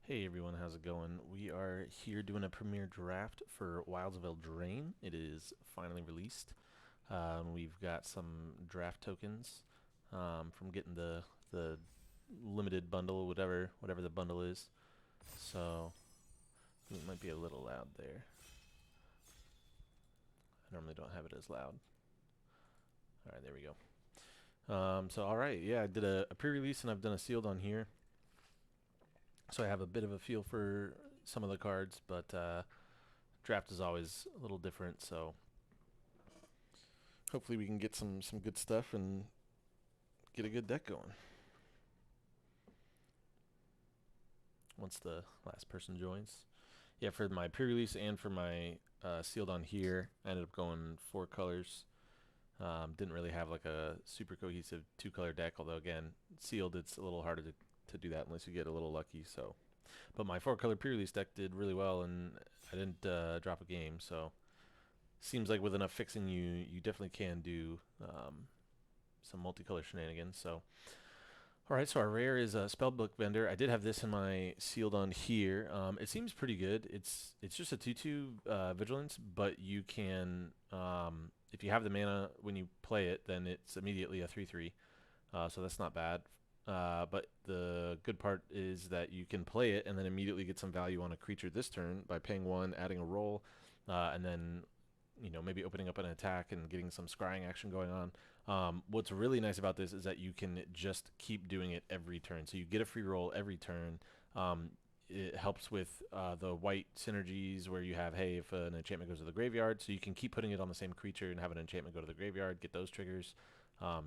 Hey everyone, how's it going? We are here doing a premiere draft for Wilds of Eldraine. It is finally released. We've got some draft tokens from getting the limited bundle, whatever the bundle is. So it might be a little loud there. I normally don't have it as loud. All right, there we go. All right, yeah, I did a pre-release and I've done a sealed on here. So I have a bit of a feel for some of the cards, but draft is always a little different. So hopefully we can get some good stuff and get a good deck going once the last person joins. Yeah, for my pre-release and for my sealed on here, I ended up going 4 colors. Didn't really have like a super cohesive 2-color deck, although again, sealed it's a little harder to do that unless you get a little lucky. So, but my 4-color pre-release deck did really well, and I didn't drop a game. So, seems like with enough fixing, you definitely can do some multicolor shenanigans. So, all right, so our rare is a Spellbook Vendor. I did have this in my sealed on here. It seems pretty good. It's just a 2/2 vigilance, but you can if you have the mana when you play it, then it's immediately a 3/3. So that's not bad. But the good part is that you can play it and then immediately get some value on a creature this turn by paying 1, adding a roll, and then maybe opening up an attack and getting some scrying action going on. What's really nice about this is that you can just keep doing it every turn. So you get a free roll every turn. It helps with the white synergies where you have, hey, if an enchantment goes to the graveyard, so you can keep putting it on the same creature and have an enchantment go to the graveyard, get those triggers.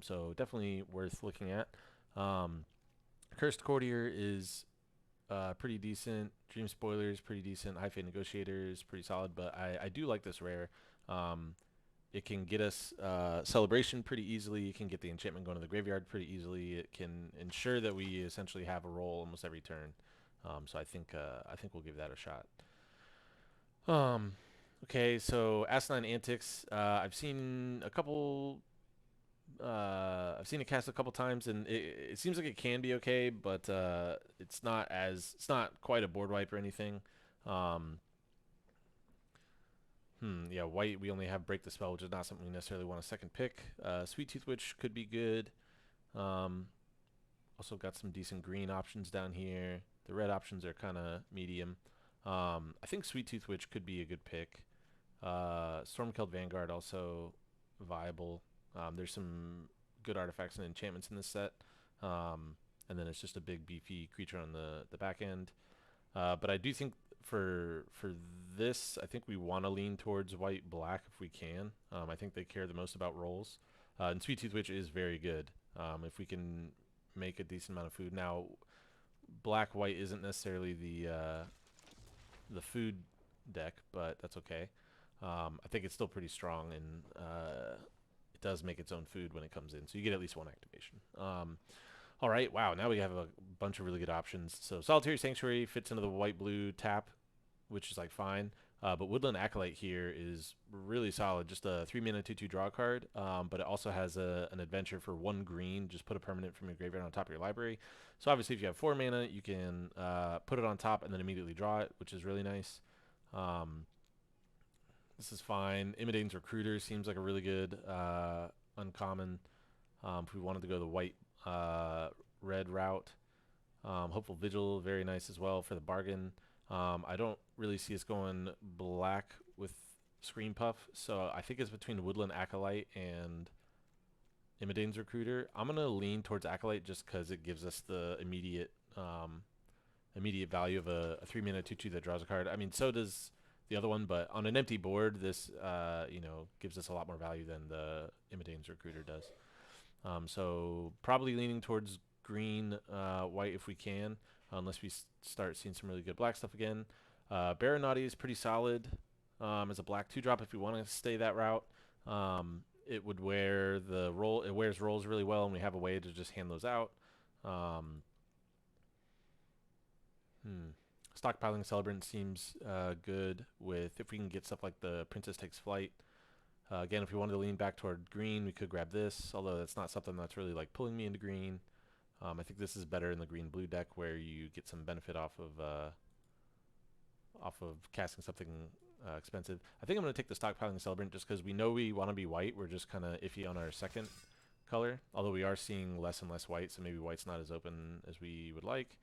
So definitely worth looking at. Um, Cursed Courtier is pretty decent. Dream Spoiler is pretty decent. High Fate Negotiator is pretty solid, but I do like this rare. Um, it can get us Celebration pretty easily. It can get the enchantment going to the graveyard pretty easily. It can ensure that we essentially have a roll almost every turn. So I think we'll give that a shot. Um, okay, so Asinine Antics. I've seen it cast a couple times, and it seems like it can be okay, but it's not quite a board wipe or anything. Um, yeah, white we only have break the spell, which is not something we necessarily want a second pick. Sweet Tooth Witch could be good. Um, Also got some decent green options down here. The red options are kind of medium. I think Sweet Tooth Witch could be a good pick. Stormkilled Vanguard also viable. There's some good artifacts and enchantments in this set. Um, and then it's just a big beefy creature on the back end. But I do think for this, I think we want to lean towards white black if we can. I think they care the most about rolls. And Sweet Tooth Witch is very good. If we can make a decent amount of food. Now, black white isn't necessarily the food deck, but that's okay. I think it's still pretty strong, and it does make its own food when it comes in, so you get at least 1 activation. All right, wow, now we have a bunch of really good options. So Solitary Sanctuary fits into the white-blue tap, which is like fine. But Woodland Acolyte here is really solid. Just a 3-mana 2/2 draw card, but it also has an adventure for 1 green. Just put a permanent from your graveyard on top of your library. So obviously, if you have 4 mana, you can put it on top and then immediately draw it, which is really nice. Um, this is fine. Imidane's Recruiter seems like a really good uncommon. If we wanted to go the white red route. Hopeful Vigil, very nice as well for the bargain. I don't really see us going black with Screen Puff, so I think it's between Woodland Acolyte and Imidane's Recruiter. I'm gonna lean towards Acolyte just because it gives us the immediate value of a 3-mana 2/2 that draws a card. I mean, so does the other one, but on an empty board, this gives us a lot more value than the Imidane's Recruiter does. So probably leaning towards green, white if we can, unless we start seeing some really good black stuff again. Baronati is pretty solid as a black 2-drop if we want to stay that route. It would wear the roll. It wears rolls really well, and we have a way to just hand those out. Um, Stockpiling Celebrant seems good with if we can get stuff like the Princess Takes Flight. Again, if we wanted to lean back toward green, we could grab this, although that's not something that's really like pulling me into green. I think this is better in the green-blue deck where you get some benefit off of casting something expensive. I think I'm going to take the Stockpiling Celebrant just because we know we want to be white. We're just kind of iffy on our second color, although we are seeing less and less white, so maybe white's not as open as we would like.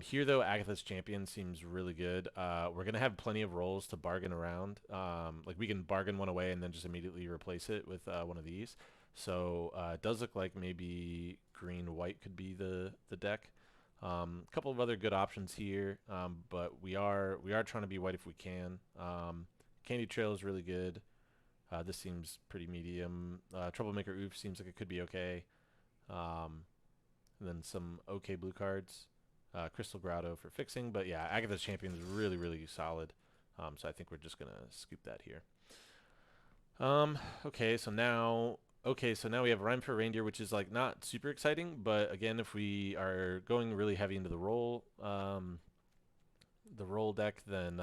Here, though, Agatha's Champion seems really good. We're going to have plenty of rolls to bargain around. Like, we can bargain one away and then just immediately replace it with one of these. So it does look like maybe green-white could be the deck. A couple of other good options here, but we are trying to be white if we can. Candy Trail is really good. This seems pretty medium. Troublemaker Oof seems like it could be okay. And then some okay blue cards. Crystal Grotto for fixing, but yeah, Agatha's Champion is really, really solid. So I think we're just gonna scoop that here. Okay, so now we have Rhyme for Reindeer, which is like not super exciting, but again, if we are going really heavy into the roll deck, then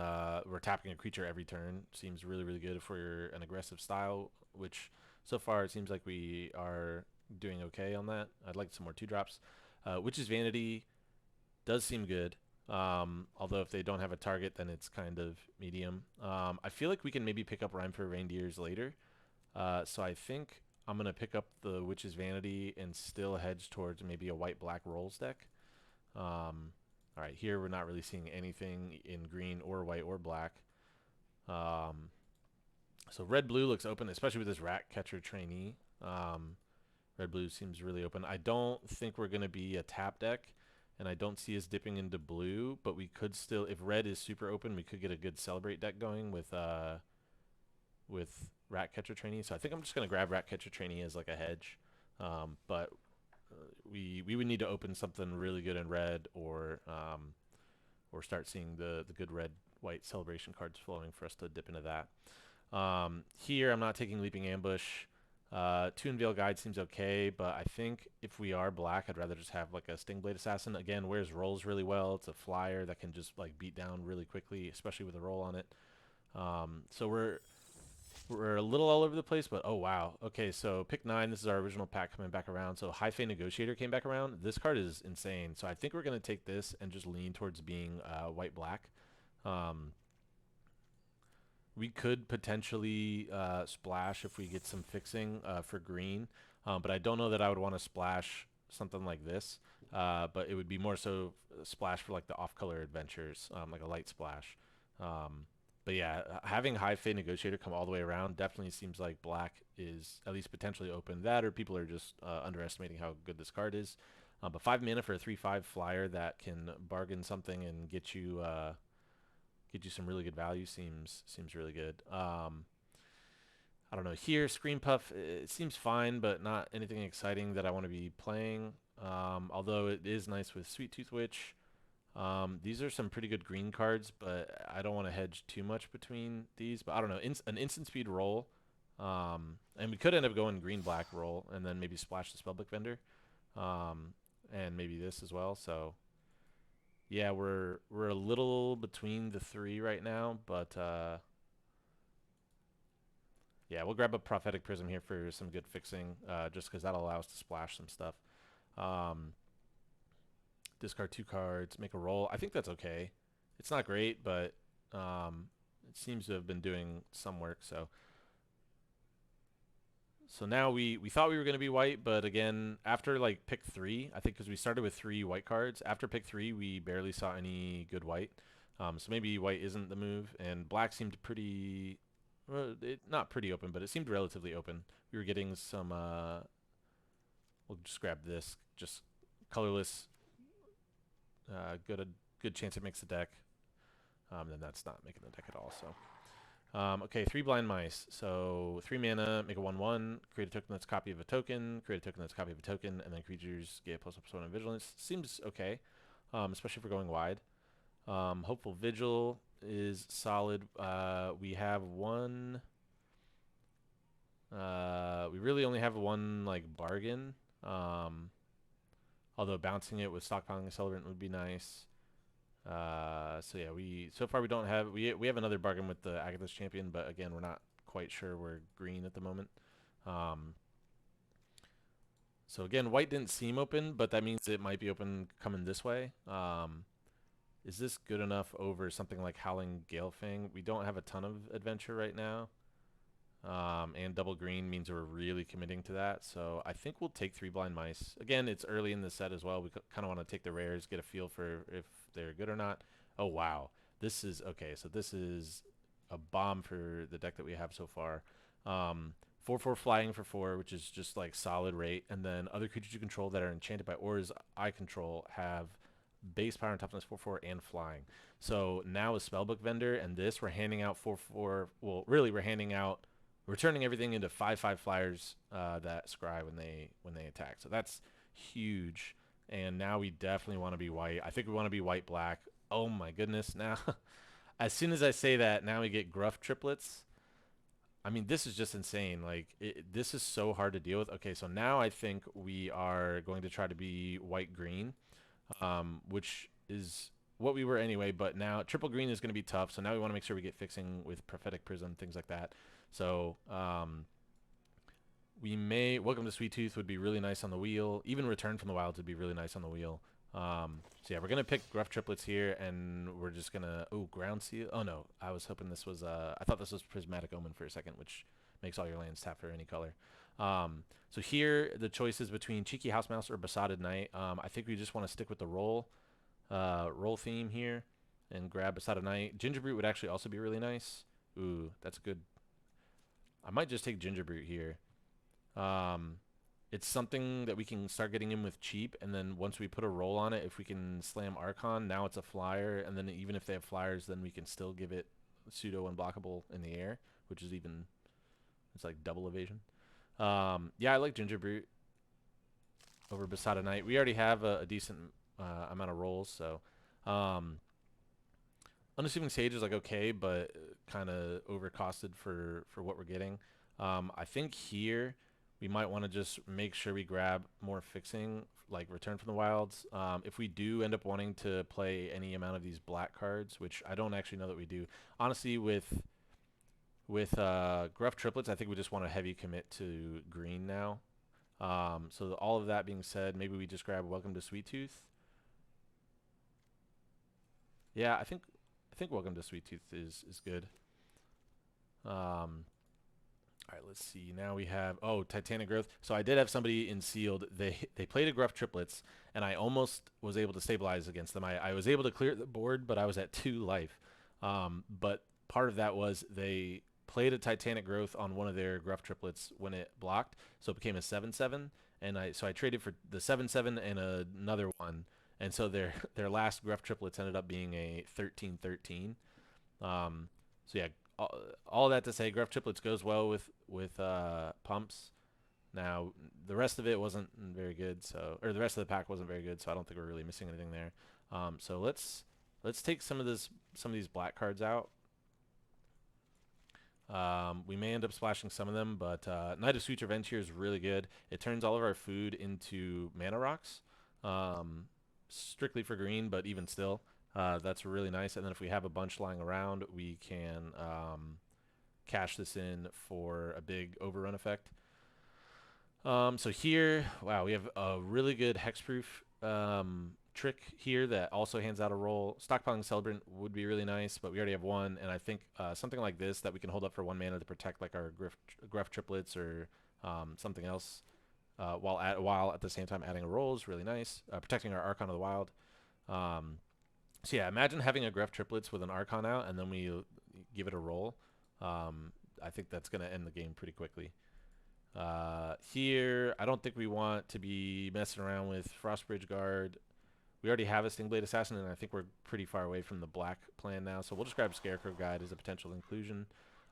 we're tapping a creature every turn. Seems really, really good if we're an aggressive style, which so far it seems like we are doing okay on that. I'd like some more 2-drops. Witch's Vanity does seem good, although if they don't have a target, then it's kind of medium. I feel like we can maybe pick up Rhyme for Reindeers later, so I think I'm going to pick up the Witch's Vanity and still hedge towards maybe a white-black rolls deck. All right, here we're not really seeing anything in green or white or black. So red-blue looks open, especially with this Rat Catcher Trainee. Red-blue seems really open. I don't think we're going to be a tap deck, and I don't see us dipping into blue, but we could still, if red is super open, we could get a good Celebrate deck going with Ratcatcher Trainee. So I think I'm just going to grab Ratcatcher Trainee as like a hedge. But we would need to open something really good in red or start seeing the good red-white celebration cards flowing for us to dip into that. Here I'm not taking Leaping Ambush. Tune Veil Guide seems okay, but I think if we are black, I'd rather just have like a Stingblade Assassin. Again, wears rolls really well. It's a flyer that can just like beat down really quickly, especially with a roll on it. So we're a little all over the place, but oh wow. Okay, so pick 9. This is our original pack coming back around. So High Fate Negotiator came back around. This card is insane. So I think we're going to take this and just lean towards being white-black. We could potentially splash if we get some fixing for green, but I don't know that I would want to splash something like this. But it would be more so a splash for like the off-color adventures, like a light splash. But yeah, having High Fate Negotiator come all the way around definitely seems like black is at least potentially open. That or people are just underestimating how good this card is. But 5 mana for a 3/5 flyer that can bargain something and get you some really good value seems really good. I don't know. Here, Screen Puff, it seems fine, but not anything exciting that I want to be playing. Although it is nice with Sweet Tooth Witch. These are some pretty good green cards, but I don't want to hedge too much between these. But I don't know. An instant speed roll. And we could end up going green-black roll and then maybe splash the Spellbook Vendor. And maybe this as well. So yeah, we're a little between the 3 right now, but yeah, we'll grab a Prophetic Prism here for some good fixing, just because that'll allow us to splash some stuff. Discard 2 cards, make a roll. I think that's okay. It's not great, but it seems to have been doing some work. So now we thought we were going to be white, but again, after like pick 3, I think because we started with 3 white cards, after pick 3, we barely saw any good white. So maybe white isn't the move, and black seemed pretty, well, not pretty open, but it seemed relatively open. We were getting some, we'll just grab this, just colorless, good chance it makes the deck. Then that's not making the deck at all, so. Okay, 3 Blind Mice. So 3 mana, make a 1/1, create a token that's a copy of a token, create a token that's a copy of a token, and then creatures get +1/+1 on Vigilance. Seems okay, especially if we're going wide. Hopeful Vigil is solid. We have one. We really only have one like bargain. Although bouncing it with Stockpiling a Celebrant would be nice. So yeah, so far we don't have we have another bargain with the Agatha's Champion, but again we're not quite sure we're green at the moment. So again, white didn't seem open, but that means it might be open coming this way. Is this good enough over something like Howling Galefang? We don't have a ton of adventure right now. And double green means we're really committing to that. So I think we'll take 3 blind mice. Again, it's early in the set as well. We kind of want to take the rares, get a feel for if they're good or not. Oh, wow. This is, okay, so this is a bomb for the deck that we have so far. 4/4 flying for 4, which is just like solid rate. And then other creatures you control that are enchanted by auras I control have base power and toughness 4/4 and flying. So now with Spellbook Vendor and this, we're handing out 4/4. Well, really, we're turning everything into 5/5 flyers that scry when they attack. So that's huge. And now we definitely want to be white. I think we want to be white black. Oh my goodness! Now, as soon as I say that, now we get gruff triplets. I mean, this is just insane. Like, this is so hard to deal with. Okay, so now I think we are going to try to be white-green, which is what we were anyway, but now triple green is going to be tough, so now we want to make sure we get fixing with Prophetic Prism, things like that. So we may... Welcome to Sweet Tooth would be really nice on the wheel. Even Return from the Wilds would be really nice on the wheel. So yeah, we're going to pick Gruff Triplets here, and we're just going to... Oh, Ground Seal. Oh, no. I was hoping this was... I thought this was Prismatic Omen for a second, which makes all your lands tap for any color. So here, the choice is between Cheeky House Mouse or Besotted Knight. I think we just want to stick with the roll theme here and grab Besotted Knight. Gingerbrute would actually also be really nice. Ooh, that's good. I might just take Gingerbrute here. It's something that we can start getting in with cheap, and then once we put a roll on it, if we can slam Archon, now it's a flyer, and then even if they have flyers, then we can still give it pseudo unblockable in the air, which is even... It's like double evasion. Yeah, I like Gingerbrute over Besotted Knight. We already have a decent amount of rolls, so Unassuming Sage is like okay, but kind of overcosted for what we're getting. I think here we might want to just make sure we grab more fixing, like Return from the Wilds. If we do end up wanting to play any amount of these black cards, which I don't actually know that we do, honestly, with Gruff Triplets, I think we just want to heavy commit to green now. So all of that being said, maybe we just grab Welcome to Sweet Tooth. Yeah, I think Welcome to Sweet Tooth is good. All right, let's see. Now we have Titanic Growth. So I did have somebody in sealed. They played a Gruff Triplets, and I almost was able to stabilize against them. I was able to clear the board, but I was at 2 life. But part of that was they played a Titanic Growth on one of their Gruff Triplets when it blocked, so it became a 7/7. And I traded for the 7/7 and another one, and so their last Gruff Triplets ended up being a 13/13. So yeah, all that to say, Gruff Triplets goes well with pumps. Now the rest of it wasn't very good, so the rest of the pack wasn't very good, so I don't think we're really missing anything there. So let's take some of these black cards out. We may end up splashing some of them, but Knight of Sweet Revenge here is really good. It turns all of our food into mana rocks, strictly for green, but even still, that's really nice. And then if we have a bunch lying around, we can cash this in for a big overrun effect. So here, wow, we have a really good hexproof trick here that also hands out a roll. Stockpiling Celebrant would be really nice, but we already have one, and I think something like this that we can hold up for 1 mana to protect like our Gruff Triplets or something else, while at the same time adding a roll is really nice. Protecting our Archon of the Wild. So yeah, imagine having a Gruff Triplets with an Archon out, and then we give it a roll. I think that's going to end the game pretty quickly. Here, I don't think we want to be messing around with Frostbridge Guard. We already have a Stingblade Assassin, and I think we're pretty far away from the black plan now, so we'll just grab Scarecrow Guide as a potential inclusion.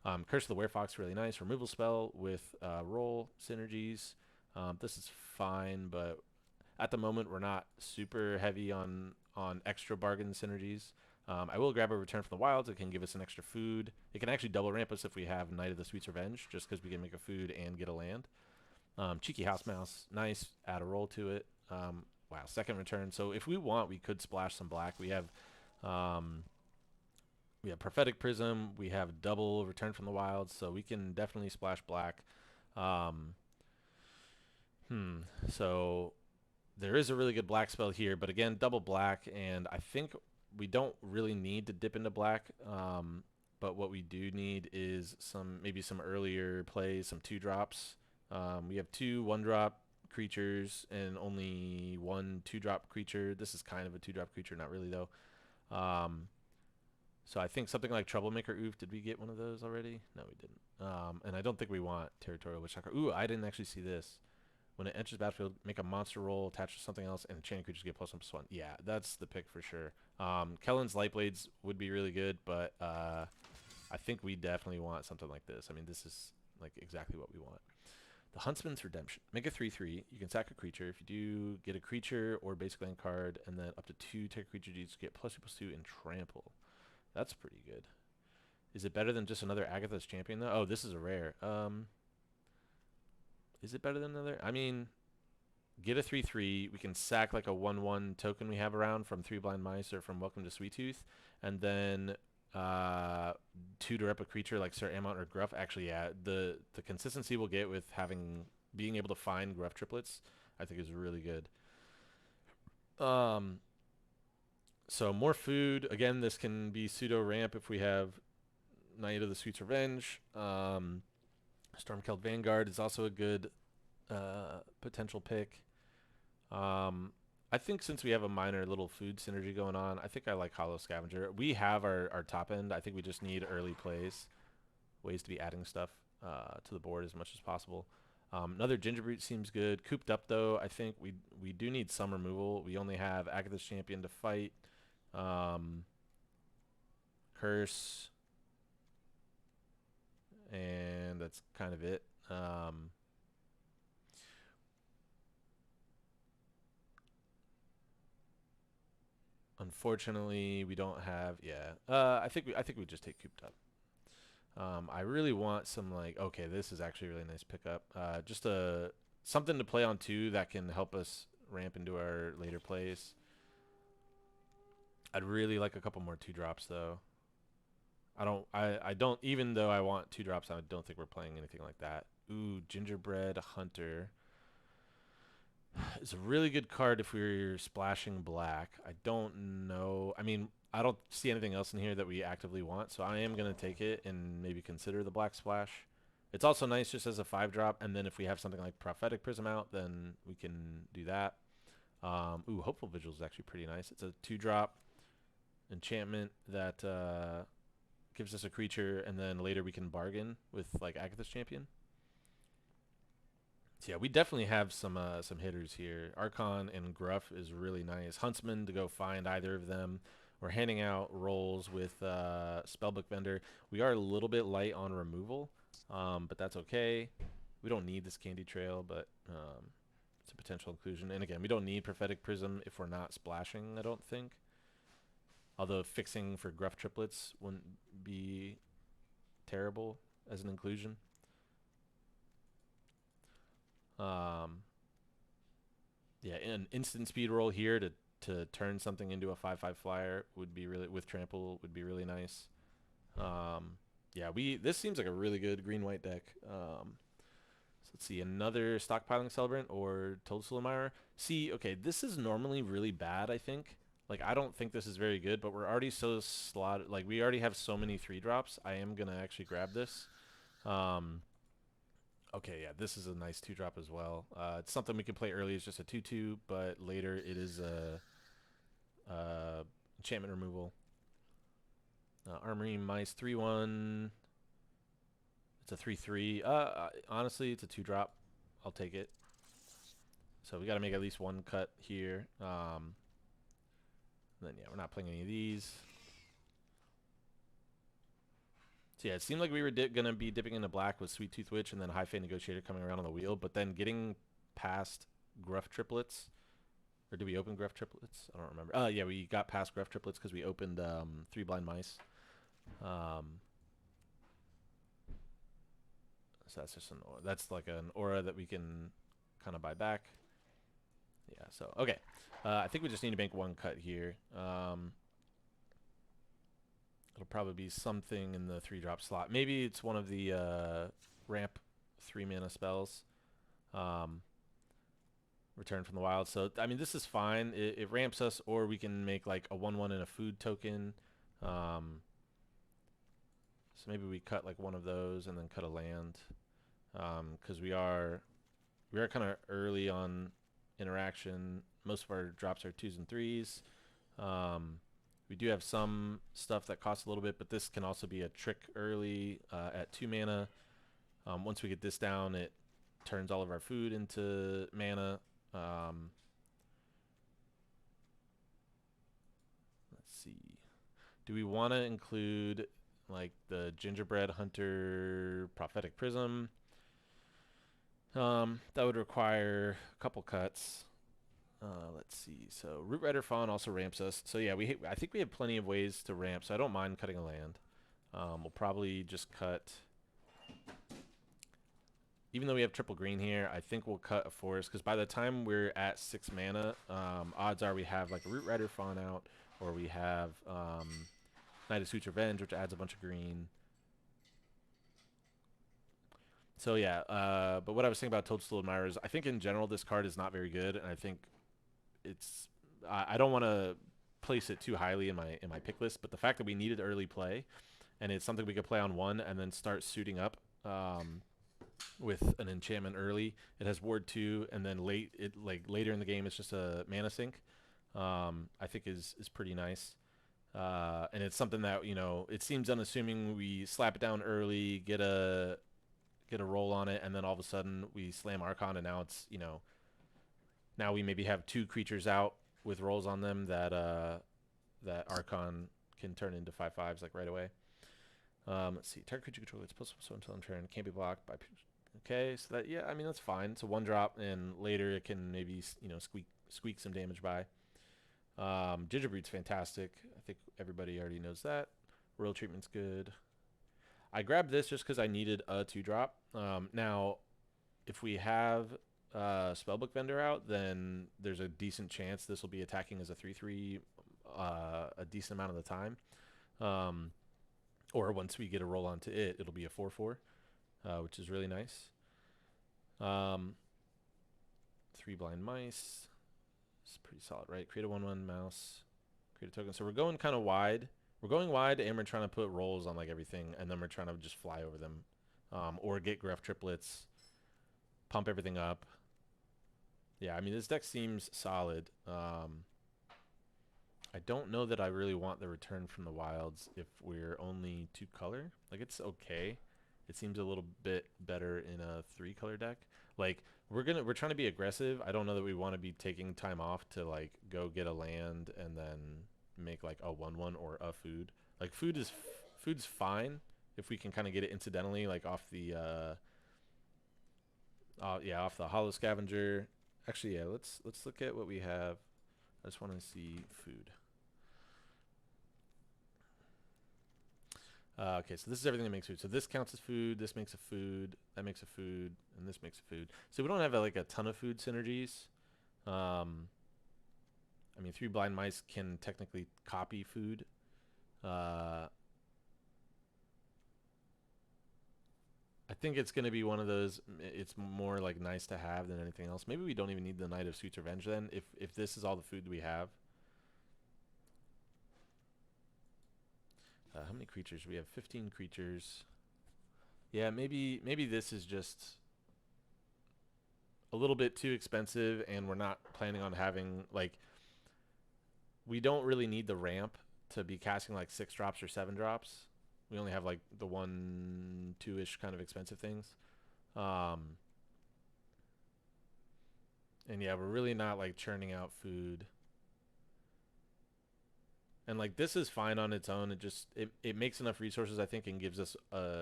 Curse of the Werefox, really nice. Removal spell with roll synergies. This is fine, but at the moment we're not super heavy on extra bargain synergies. I will grab a Return from the Wilds. It can give us an extra food. It can actually double ramp us if we have Knight of the Sweet's Revenge, just because we can make a food and get a land. Cheeky House Mouse, nice. Add a roll to it. Wow, second return. So if we want, we could splash some black. We have Prophetic Prism. We have double Return from the Wilds, so we can definitely splash black. So there is a really good black spell here, but again, double black, and I think we don't really need to dip into black. But what we do need is maybe some earlier plays, some 2-drops. We have 2 1-drop creatures and only 1 2-drop creature. This is kind of a 2-drop creature, not really though. So I think something like Troublemaker Oof. Did we get one of those already? No, we didn't. And I don't think we want Territorial Witchhawker. Ooh, I didn't actually see this. When it enters the battlefield, make a monster roll attached to something else, and enchanted creatures get +1/+1. Yeah, that's the pick for sure. Kellen's Lightblades would be really good, but I think we definitely want something like this. I mean, this is like exactly what we want. The Huntsman's Redemption. Make a 3/3. You can sack a creature. If you do, get a creature or basic land card, and then up to 2 take creature deeds, get +2/+2 and trample. That's pretty good. Is it better than just another Agatha's Champion though? Oh, this is a rare. Is it better than another? I mean, get a 3/3. We can sack like a 1/1 token we have around from 3 Blind Mice or from Welcome to Sweet Tooth, and then 2 to rep a creature like Sir Amont or Gruff. Actually, yeah, the consistency we'll get with being able to find Gruff triplets, I think is really good. So more food. Again, this can be pseudo ramp if we have Knight of the Sweet's Revenge. Stormkeld Vanguard is also a good potential pick. I think since we have a minor little food synergy going on, I think I like Hollow Scavenger. We have our top end. I think we just need early plays, ways to be adding stuff to the board as much as possible. Another Gingerbrute seems good. Cooped Up, though, I think we do need some removal. We only have Agatha's Champion to fight. Curse. And that's kind of it. Unfortunately, we don't have. Yeah, I think we just take Cooped Up. I really want some okay, this is actually a really nice pickup. Just something to play on too that can help us ramp into our later plays. I'd really like a couple more 2-drops though. I don't, even though I want 2-drops, I don't think we're playing anything like that. Ooh, Gingerbread Hunter. It's a really good card if we're splashing black. I don't know. I mean, I don't see anything else in here that we actively want, so I am going to take it and maybe consider the black splash. It's also nice just as a 5-drop, and then if we have something like Prophetic Prism out, then we can do that. Ooh, Hopeful Vigil is actually pretty nice. It's a 2-drop enchantment that gives us a creature, and then later we can bargain with like Agatha's Champion. So yeah, we definitely have some hitters here. Archon and Gruff is really nice. Huntsman to go find either of them. We're handing out rolls with Spellbook Vendor. We are a little bit light on removal, but that's okay. We don't need this Candy Trail, but it's a potential inclusion. And again, we don't need Prophetic Prism if we're not splashing, I don't think. Although fixing for Gruff triplets wouldn't be terrible as an inclusion. Yeah, an instant speed roll here to turn something into a 5/5 flyer would be really, with trample, would be really nice. Yeah, this seems like a really good green-white deck. So let's see, another Stockpiling Celebrant or Toadstool Admirer. See, okay, this is normally really bad, I think. Like, I don't think this is very good, but we're already so slotted. Like, we already have so many 3-drops. I am going to actually grab this. Okay, yeah, this is a nice 2-drop as well. It's something we can play early. It's just a 2/2, but later it is a enchantment removal. Armory Mice 3/1. It's a 3/3. Honestly, it's a 2-drop. I'll take it. So we got to make at least one cut here. Then yeah, we're not playing any of these. So yeah, it seemed like we were gonna be dipping into black with Sweet Tooth Witch and then High Fate Negotiator coming around on the wheel, but then getting past Gruff Triplets. Or did we open Gruff Triplets? I don't remember. Yeah, we got past Gruff Triplets because we opened 3 Blind Mice. So that's just that's like an aura that we can kind of buy back. Yeah, so okay. I think we just need to make one cut here. It'll probably be something in the 3-drop slot. Maybe it's one of the ramp 3-mana spells. Return from the Wild. So I mean, this is fine. It ramps us, or we can make like a 1/1 and a food token. So maybe we cut like one of those and then cut a land, because we are kind of early on interaction. Most of our drops are 2s and 3s. We do have some stuff that costs a little bit, but this can also be a trick early at 2 mana. Once we get this down, it turns all of our food into mana. Let's see. Do we want to include like the Gingerbread Hunter Prophetic Prism? That would require a couple cuts. Let's see. So Root Rider Fawn also ramps us. So yeah, I think we have plenty of ways to ramp. So I don't mind cutting a land. We'll probably just cut. Even though we have triple green here, I think we'll cut a forest, because by the time we're at 6 mana, odds are we have like a Root Rider Fawn out, or we have Knight of Sweet's Revenge, which adds a bunch of green. So yeah, but what I was saying about Toadstool Admirer is I think in general this card is not very good, and I think I don't want to place it too highly in my pick list, but the fact that we needed early play, and it's something we could play on 1 and then start suiting up with an enchantment early. It has Ward 2, and then later in the game it's just a mana sink. I think is pretty nice. And it's something that, it seems unassuming. We slap it down early, get a roll on it, and then all of a sudden we slam Archon, and now it's, now we maybe have 2 creatures out with rolls on them that Archon can turn into 5/5s like right away. Let's see. Target creature control gets +++ until end turn. Can't be blocked by. Okay, so that, yeah, I mean that's fine. It's a 1-drop, and later it can maybe squeak some damage by. Gingerbreed's fantastic. I think everybody already knows that. Royal Treatment's good. I grabbed this just because I needed a 2-drop. Now, if we have Spellbook Vendor out, then there's a decent chance this will be attacking as a 3/3 a decent amount of the time. Or once we get a roll onto it, it'll be a 4/4, which is really nice. 3 Blind Mice. It's pretty solid, right? Create a 1/1 mouse. Create a token. So we're going kind of wide. We're going wide, and we're trying to put rolls on like everything, and then we're trying to just fly over them, or get Gruff Triplets, pump everything up. Yeah, I mean this deck seems solid. I don't know that I really want the Return from the Wilds if we're only 2-color. Like, it's okay. It seems a little bit better in a 3-color deck. Like, we're trying to be aggressive. I don't know that we want to be taking time off to like go get a land and then make like a 1/1 or a food. Like, food's fine if we can kind of get it incidentally, like off the off the Hollow Scavenger. Actually, yeah, let's look at what we have. I just want to see food. Okay, so this is everything that makes food. So this counts as food, this makes a food, that makes a food, and this makes a food. So we don't have like a ton of food synergies. I mean, 3 Blind Mice can technically copy food. I think it's going to be one of those, it's more like nice to have than anything else. Maybe we don't even need the Knight of Sweet's Revenge then, if this is all the food we have. How many creatures? We have 15 creatures. Yeah, maybe this is just a little bit too expensive, and we're not planning on having, like, we don't really need the ramp to be casting like 6 drops or 7 drops. We only have like the 1, 2-ish kind of expensive things. And yeah, we're really not like churning out food. And like this is fine on its own. It makes enough resources, I think, and gives us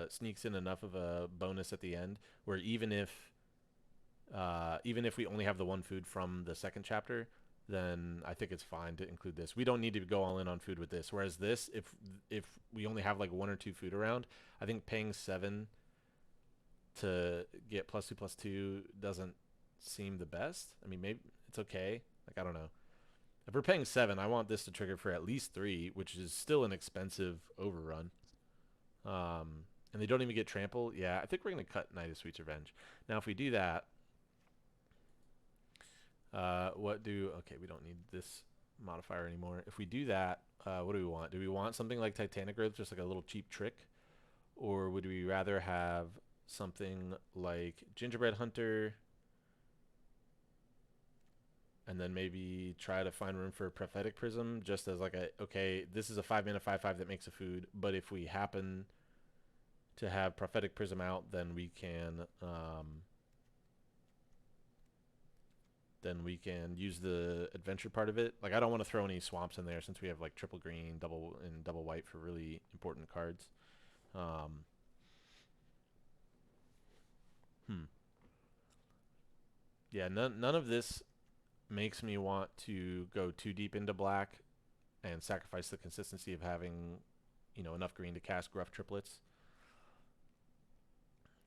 sneaks in enough of a bonus at the end where even if we only have the 1 food from the 2nd chapter, then I think it's fine to include this. We don't need to go all in on food with this. Whereas this, if we only have like 1 or 2 food around, I think paying 7 to get +2/+2 doesn't seem the best. I mean, maybe it's okay. Like, I don't know. If we're paying 7, I want this to trigger for at least 3, which is still an expensive overrun. And they don't even get trample. Yeah, I think we're going to cut Knight of Sweet's Revenge. Now, if we do that, Okay, we don't need this modifier anymore. If we do that, what do we want? Do we want something like Titanic Growth, just like a little cheap trick? Or would we rather have something like Gingerbread Hunter and then maybe try to find room for Prophetic Prism just as like a, okay, this is a 5-mana 5/5 that makes a food, but if we happen to have Prophetic Prism out, then we can use the adventure part of it. Like, I don't want to throw any swamps in there since we have like triple green, double white for really important cards. Um, Yeah, none of this makes me want to go too deep into black and sacrifice the consistency of having, enough green to cast Gruff Triplets.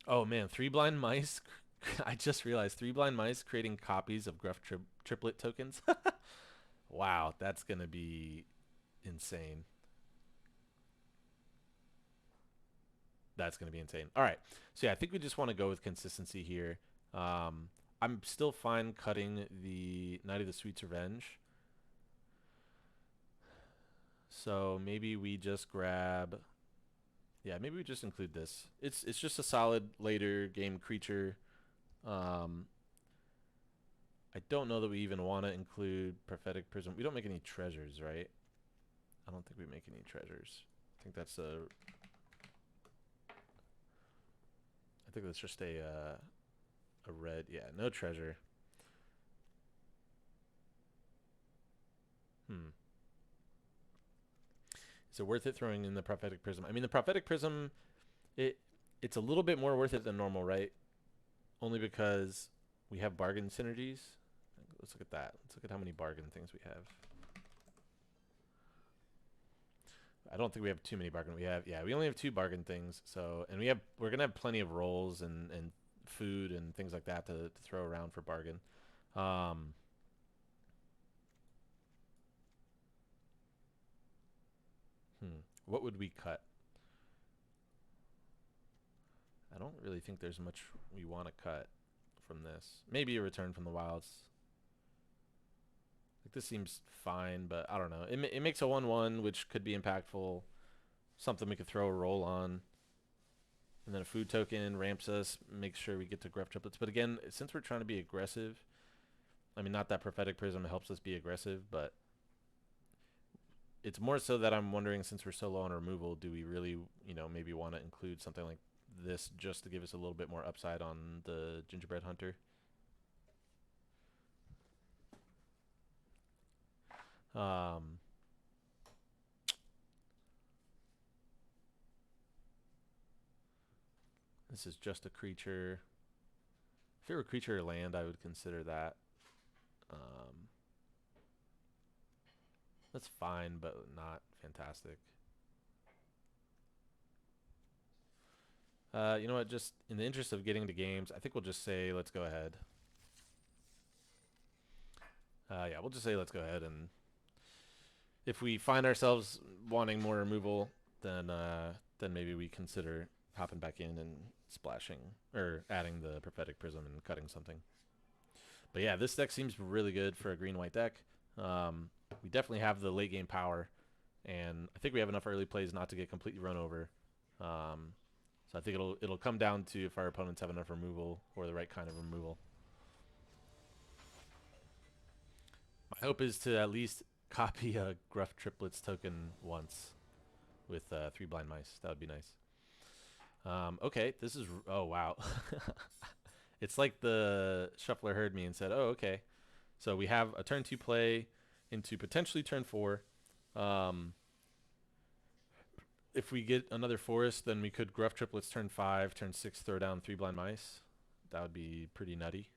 Oh man, Three Blind Mice. I just realized Three Blind Mice creating copies of Gruff Triplet tokens. Wow, that's going to be insane. That's going to be insane. All right. So yeah, I think we just want to go with consistency here. I'm still fine cutting the Knight of the Sweet's Revenge. So maybe we just grab, yeah, maybe we just include this. It's just a solid later game creature. I don't know that we even want to include Prophetic Prism. We don't make any treasures, right? I don't think we make any treasures. I think that's just a red. Yeah, no treasure. Is it worth it throwing in the Prophetic Prism? I mean, the Prophetic Prism, it's a little bit more worth it than normal, right? Only because we have bargain synergies. Let's look at that. Let's look at how many bargain things we have. I don't think we have too many bargain. We only have 2 bargain things. So, and we're gonna have plenty of rolls and food and things like that to throw around for bargain. What would we cut? I don't really think there's much we want to cut from this. Maybe a Return from the Wilds. Like, this seems fine, but I don't know. It makes a 1/1, which could be impactful. Something we could throw a roll on. And then a food token ramps us, makes sure we get to Gruff Triplets. But again, since we're trying to be aggressive, I mean, not that Prophetic Prism helps us be aggressive, but it's more so that I'm wondering, since we're so low on removal, do we really, maybe want to include something like this just to give us a little bit more upside on the Gingerbread Hunter? This is just a creature. If it were a creature or land, I would consider that. That's fine, but not fantastic. You know what? Just in the interest of getting to games, I think we'll just say let's go ahead. Yeah, we'll just say let's go ahead, and if we find ourselves wanting more removal, then maybe we consider hopping back in and splashing or adding the Prophetic Prism and cutting something. But yeah, this deck seems really good for a green-white deck. We definitely have the late game power, and I think we have enough early plays not to get completely run over. So I think it'll come down to if our opponents have enough removal or the right kind of removal. My hope is to at least copy a Gruff Triplets token once with 3 Blind Mice. That would be nice. Okay, this is... Oh, wow. It's like the shuffler heard me and said, oh, okay. So we have a turn 2 play into potentially turn 4. If we get another forest, then we could Gruff Triplets turn 5, turn 6, throw down 3 Blind Mice. That would be pretty nutty.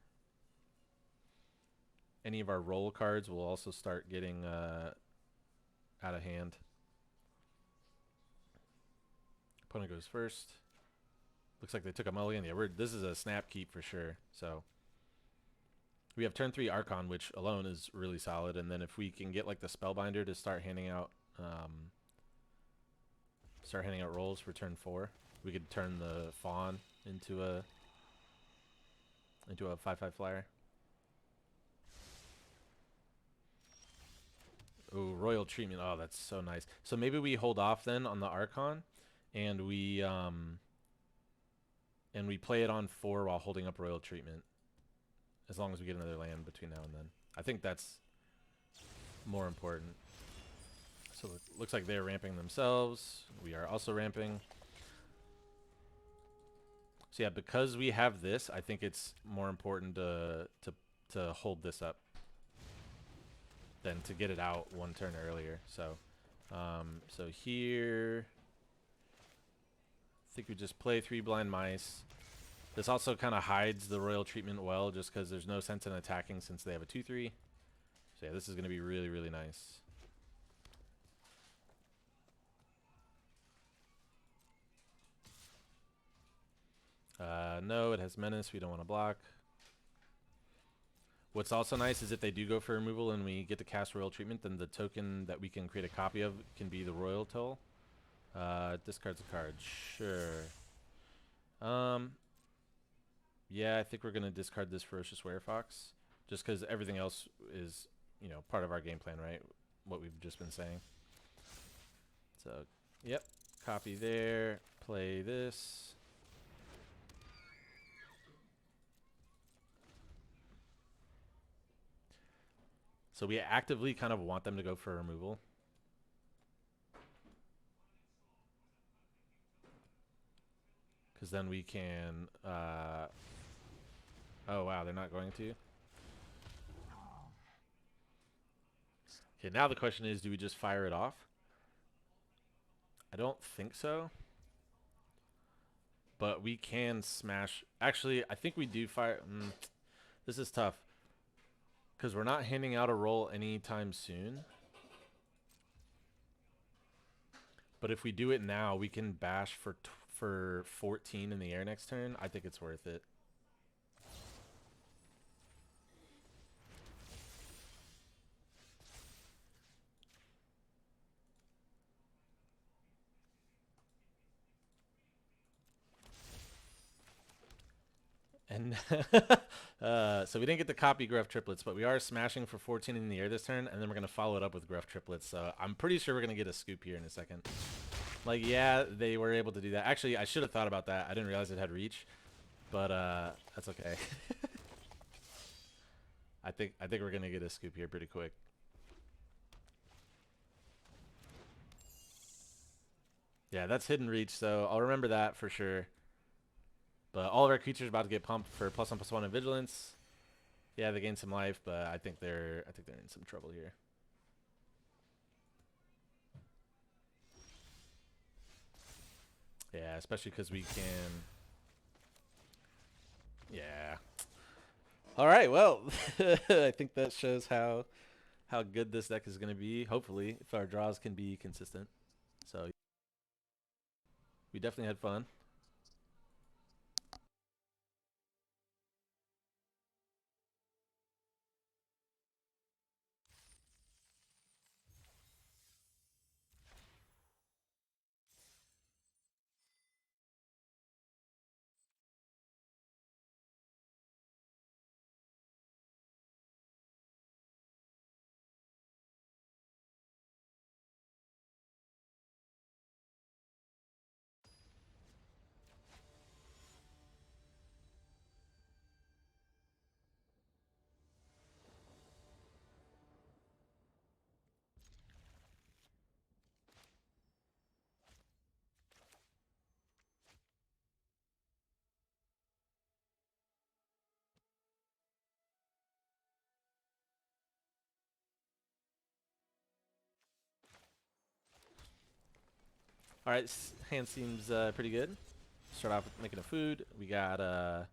Any of our roll cards will also start getting out of hand. Opponent goes first. Looks like they took a mulligan. Yeah, this is a snap keep for sure. So we have turn 3 Archon, which alone is really solid. And then if we can get like the Spellbinder to start handing out rolls for turn 4, we could turn the Fawn into a 5/5 flyer. royal treatment. Oh, that's so nice. So maybe we hold off then on the Archon, and we play it on 4 while holding up royal treatment. As long as we get another land between now and then. I think that's more important. So it looks like they're ramping themselves. We are also ramping. So yeah, because we have this, I think it's more important to hold this up than to get it out 1 turn earlier. So, so here, I think we just play 3 blind mice. This also kind of hides the royal treatment well, just because there's no sense in attacking since they have a 2/3. So yeah, this is going to be really, really nice. No, it has menace. We don't want to block. What's also nice is if they do go for removal and we get to cast royal treatment, then the token that we can create a copy of can be the royal toll. Discards a card. Sure. Yeah, I think we're going to discard this Ferocious Werefox. Just because everything else is, you know, part of our game plan, right? What we've just been saying. So, yep. Copy there. Play this. So we actively kind of want them to go for removal. Because then we can... oh, wow, they're not going to? Okay, now the question is, do we just fire it off? I don't think so. But we can smash... Actually, I think we do fire... this is tough. Because we're not handing out a roll anytime soon. But if we do it now, we can bash for 14 in the air next turn. I think it's worth it. And so we didn't get the copy Gruff Triplets, but we are smashing for 14 in the air this turn, and then we're going to follow it up with Gruff Triplets. So I'm pretty sure we're going to get a scoop here in a second. Like, yeah, they were able to do that. Actually, I should have thought about that. I didn't realize it had reach, but that's okay. I think we're going to get a scoop here pretty quick. Yeah, that's hidden reach, so I'll remember that for sure. But all of our creatures are about to get pumped for +1/+1 in vigilance. Yeah, they gain some life, but I think they're in some trouble here. Yeah, especially because we can. Yeah. All right. Well, I think that shows how good this deck is going to be. Hopefully, if our draws can be consistent. So we definitely had fun. All right, hand seems pretty good. Start off with making a food. We got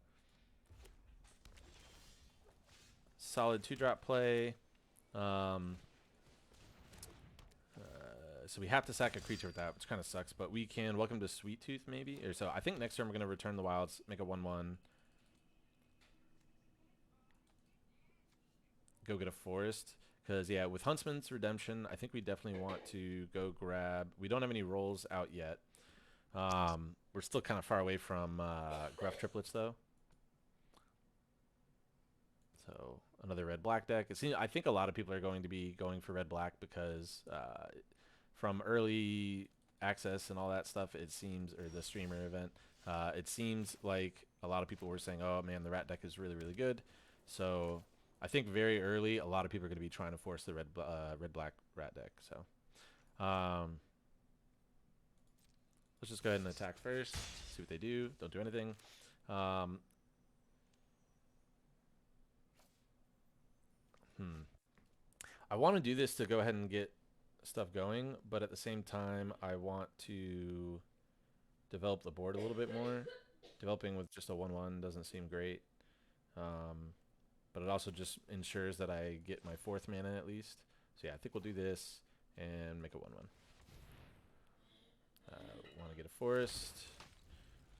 solid 2-drop play. So we have to sack a creature with that, which kind of sucks. But we can welcome to Sweet Tooth maybe. Or so I think next turn we're gonna return the wilds, make a 1/1. Go get a forest. Because yeah, with Huntsman's Redemption, I think we definitely want to go grab. We don't have any rolls out yet. We're still kind of far away from Gruff Triplets though. So another red-black deck. It seems, I think a lot of people are going to be going for red-black because from early access and all that stuff, it seems, or the streamer event, it seems like a lot of people were saying, oh man, the rat deck is really, really good. So I think very early, a lot of people are going to be trying to force the red-black rat deck. So let's just go ahead and attack first, see what they do. Don't do anything. I want to do this to go ahead and get stuff going, but at the same time, I want to develop the board a little bit more. Developing with just a 1/1 doesn't seem great, but it also just ensures that I get my 4th mana at least. So yeah, I think we'll do this and make a 1/1. Want to get a forest.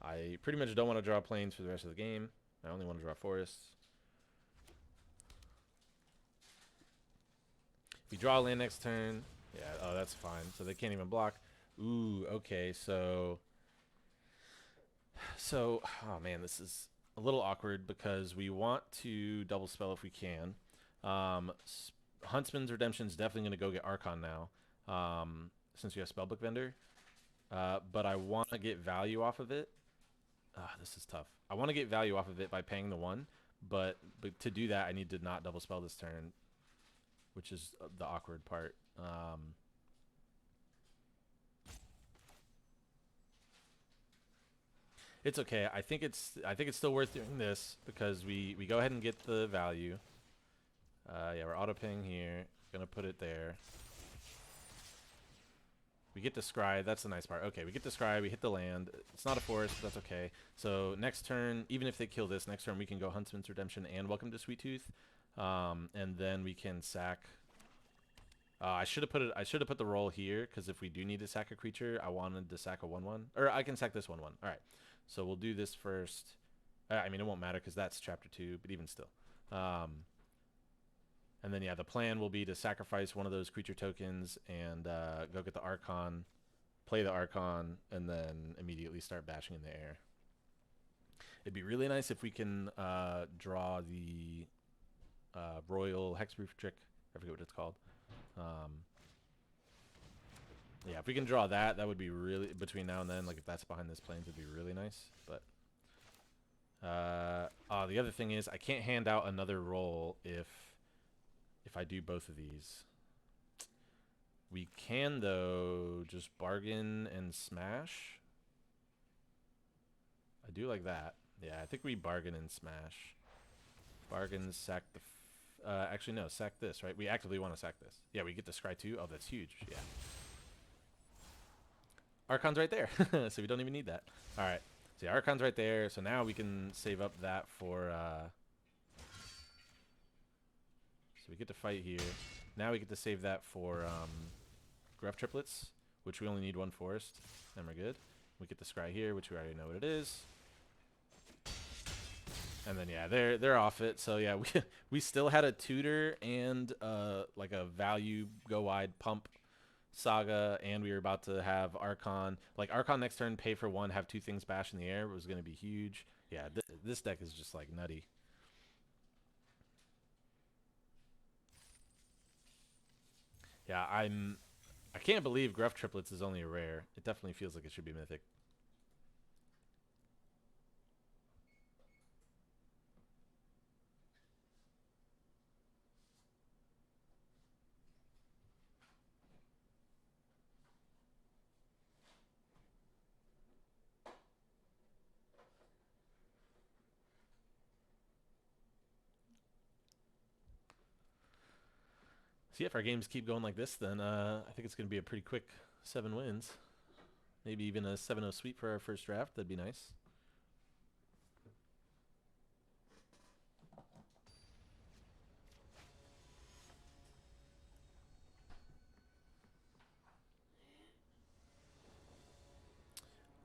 I pretty much don't want to draw planes for the rest of the game. I only want to draw forests. If you draw a land next turn, yeah, oh, that's fine. So they can't even block. Ooh, okay, so, oh man, this is a little awkward because we want to double spell if we can. Huntsman's Redemption is definitely going to go get Archon now, since we have Spellbook Vendor. But I want to get value off of it. This is tough. I want to get value off of it by paying the 1, but to do that, I need to not double spell this turn, which is the awkward part. It's okay. I think it's still worth doing this because we go ahead and get the value. Yeah, we're auto ping here. Gonna put it there. We get the scry. That's the nice part. Okay, we get the scry. We hit the land. It's not a forest, but that's okay. So next turn, even if they kill this, next turn we can go Huntsman's Redemption and Welcome to Sweet Tooth, and then we can sack. I should have put it. I should have put the roll here because if we do need to sack a creature, I wanted to sack a 1/1, or I can sack this 1/1. All right, so we'll do this first. I mean, it won't matter because that's chapter 2, but even still. And then, yeah, the plan will be to sacrifice one of those creature tokens and go get the Archon, play the Archon, and then immediately start bashing in the air. It'd be really nice if we can draw the Royal Hexproof trick. I forget what it's called. Yeah, if we can draw that, that would be really, between now and then, like if that's behind this plains, would be really nice. But the other thing is I can't hand out another roll if I do both of these. We can, though, just bargain and smash. I do like that. Yeah, I think we bargain and smash. Bargain, sack the... actually, no, sack this, right? We actively want to sack this. Yeah, we get the scry too. Oh, that's huge. Yeah. Archon's right there, so we don't even need that. All right. So yeah, Archon's right there. So now we can save up that for... So we get to fight here. Now we get to save that for Gruff Triplets, which we only need 1 forest, and we're good. We get the scry here, which we already know what it is. And then yeah, they're off it. So yeah, we still had a tutor and like a value go wide pump saga, and we were about to have Archon. Like Archon next turn, pay for 1, have 2 things bash in the air. It was going to be huge. Yeah, this deck is just like nutty. Yeah, I can't believe Gruff Triplets is only a rare. It definitely feels like it should be mythic. See, if our games keep going like this, then I think it's going to be a pretty quick 7 wins. Maybe even a 7-0 sweep for our first draft. That'd be nice.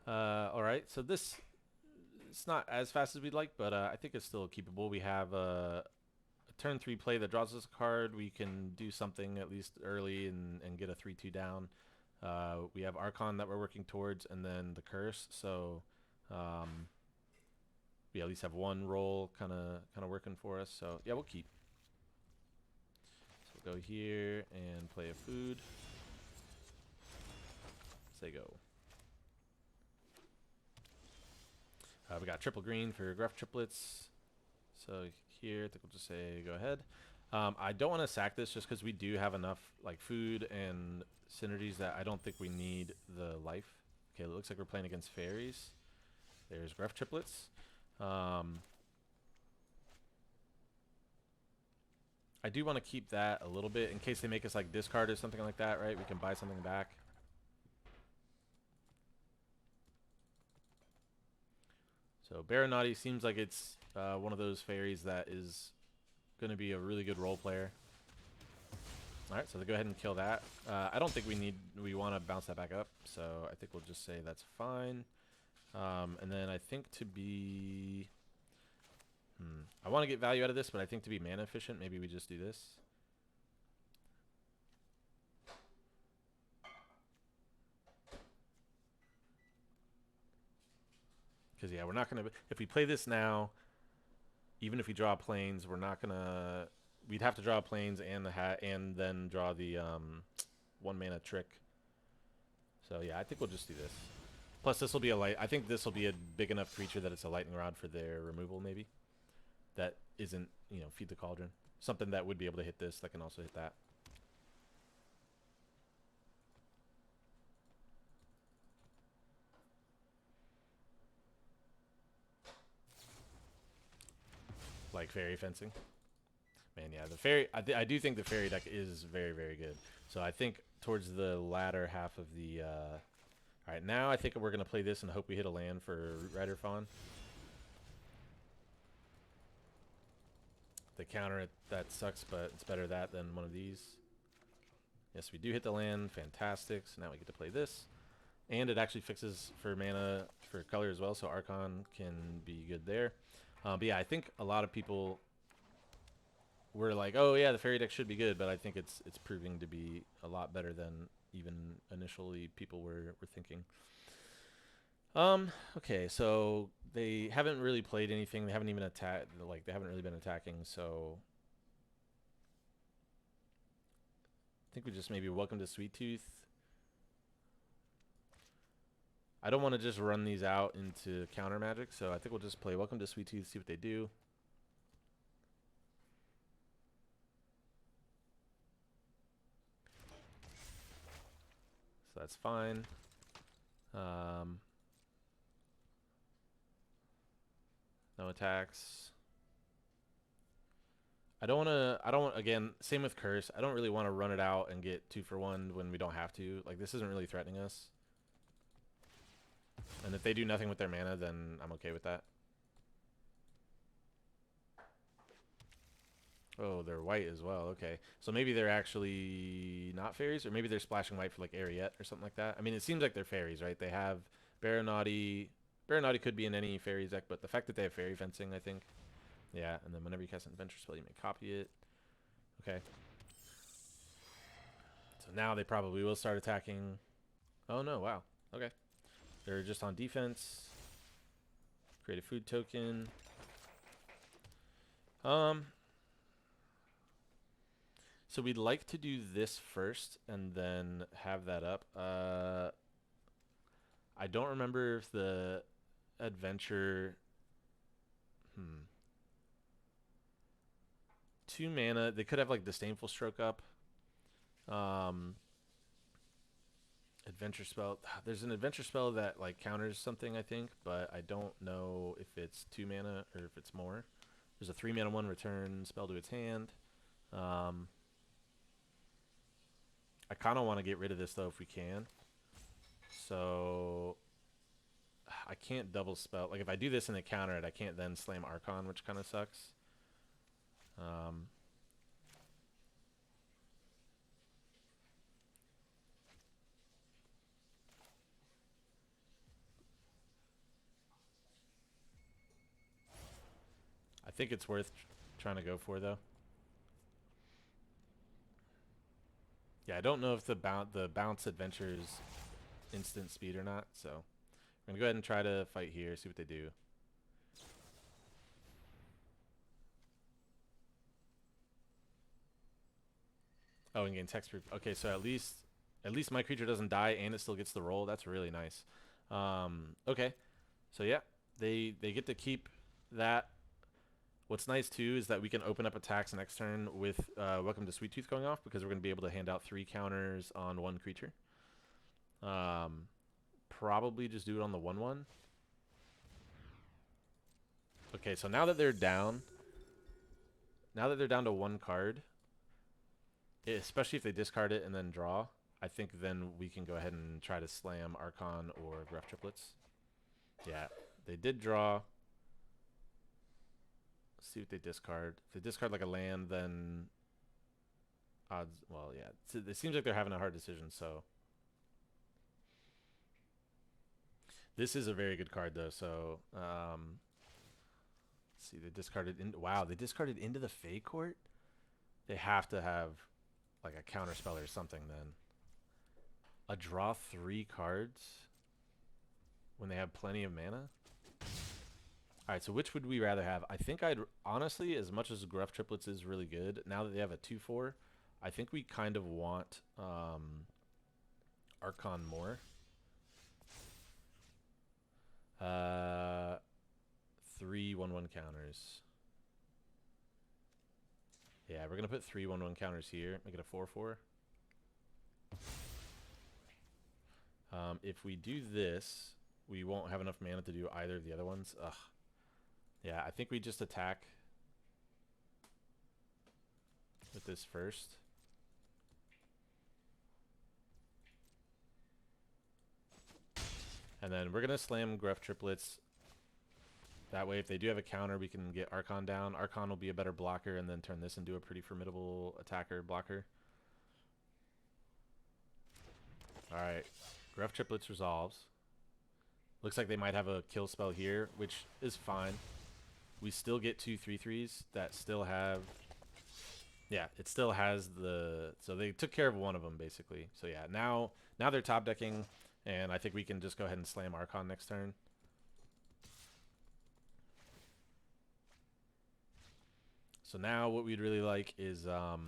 All right, so this, it's not as fast as we'd like, but I think it's still keepable. We have a turn 3 play that draws us a card. We can do something at least early and get a 3/2 down. We have Archon that we're working towards, and then the Curse. So we at least have 1 roll kind of working for us. So yeah, we'll keep. go here and play a food. Say go. We got triple green for Gruff Triplets. So here, I think we'll just say go ahead. I don't want to sack this just because we do have enough like food and synergies that I don't think we need the life. Okay, it looks like we're playing against fairies. There's Gruff Triplets. I do want to keep that a little bit in case they make us like discard or something like that, right? We can buy something back. So Baronati seems like it's one of those fairies that is going to be a really good role player. All right, so they go ahead and kill that. I don't think we want to bounce that back up, so I think we'll just say that's fine. And then I think to be... I want to get value out of this, but I think to be mana efficient, maybe we just do this. Because, yeah, we're not going to... If we play this now, even if we draw planes, we're not going to... We'd have to draw planes and the hat, and then draw the 1 mana trick. So, yeah, I think we'll just do this. Plus, this will be a light... I think this will be a big enough creature that it's a lightning rod for their removal, maybe. That isn't, you know, Feed the Cauldron. Something that would be able to hit this that can also hit that. Like fairy fencing. Man, yeah, the fairy... I do think the fairy deck is very, very good. So I think towards the latter half of the... Alright, now I think we're going to play this and hope we hit a land for Root Rider Fawn. The counter it, that sucks, but it's better that than one of these. Yes, we do hit the land. Fantastic. So now we get to play this. And it actually fixes for mana for color as well, so Archon can be good there. But yeah, I think a lot of people were like, oh yeah, the fairy deck should be good, but I think it's proving to be a lot better than even initially people were thinking. Okay, so they haven't really played anything. They haven't even attacked, like they haven't really been attacking, so I think we just maybe welcome to Sweet Tooth. I don't want to just run these out into counter magic, so I think we'll just play welcome to Sweet Tooth, see what they do. So that's fine. No attacks. Again, same with Curse. I don't really want to run it out and get 2 for 1 when we don't have to. Like, this isn't really threatening us. And if they do nothing with their mana, then I'm okay with that. Oh, they're white as well. Okay. So maybe they're actually not fairies, or maybe they're splashing white for, like, Ariette or something like that. I mean, it seems like they're fairies, right? They have Baronati. Baronati could be in any fairies deck, but the fact that they have fairy fencing, I think. Yeah, and then whenever you cast an adventure spell, you may copy it. Okay. So now they probably will start attacking. Oh, no. Wow. Okay. They're just on defense. Create a food token. So we'd like to do this first and then have that up. I don't remember if the adventure... 2 mana. They could have like Disdainful Stroke up. Adventure spell. There's an adventure spell that like counters something, I think, but I don't know if it's 2 mana or if it's more. There's a 3 mana 1 return spell to its hand. I kind of want to get rid of this though if we can. So I can't double spell. Like if I do this and they counter it, I can't then slam Archon, which kind of sucks. I think it's worth trying to go for though. Yeah, I don't know if the bounce adventure is instant speed or not, so we're gonna go ahead and try to fight here, see what they do. Oh, and gain text proof. Okay, so at least my creature doesn't die and it still gets the roll. That's really nice. Okay, so yeah, they get to keep that. What's nice too is that we can open up attacks next turn with Welcome to Sweet Tooth going off, because we're going to be able to hand out 3 counters on 1 creature. Probably just do it on the 1/1. Okay, so now that they're down to 1 card, especially if they discard it and then draw, I think then we can go ahead and try to slam Archon or Gruff Triplets. Yeah, they did draw. Let's see what they discard. If they discard like a land, then odds. Well, yeah, it seems like they're having a hard decision. So this is a very good card though. So let's see, they discarded in. Wow, they discarded into the Fey Court. They have to have like a counter spell or something then. A draw 3 cards when they have plenty of mana. Alright, so which would we rather have? I think I'd honestly, as much as Gruff Triplets is really good, now that they have a 2/4, I think we kind of want Archon more. 3 1/1 counters. Yeah, we're gonna put 3 1/1 counters here, make it a 4/4. If we do this, we won't have enough mana to do either of the other ones. Ugh. Yeah, I think we just attack with this first. And then we're going to slam Gruff Triplets. That way, if they do have a counter, we can get Archon down. Archon will be a better blocker and then turn this into a pretty formidable attacker blocker. Alright, Gruff Triplets resolves. Looks like they might have a kill spell here, which is fine. We still get 2 3/3s that still have... Yeah, it still has the... So they took care of one of them, basically. So yeah, now they're top decking, and I think we can just go ahead and slam Archon next turn. So now what we'd really like is a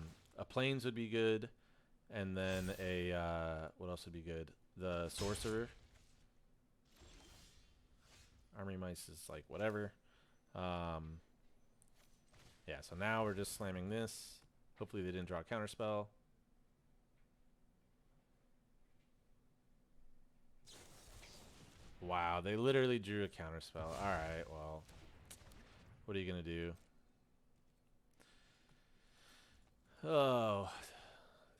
Plains would be good, and then a... what else would be good? The Sorcerer. Armory Mice is like whatever. Yeah, so now we're just slamming this. Hopefully they didn't draw a counterspell. Wow, they literally drew a counterspell. Alright, well, what are you going to do? Oh,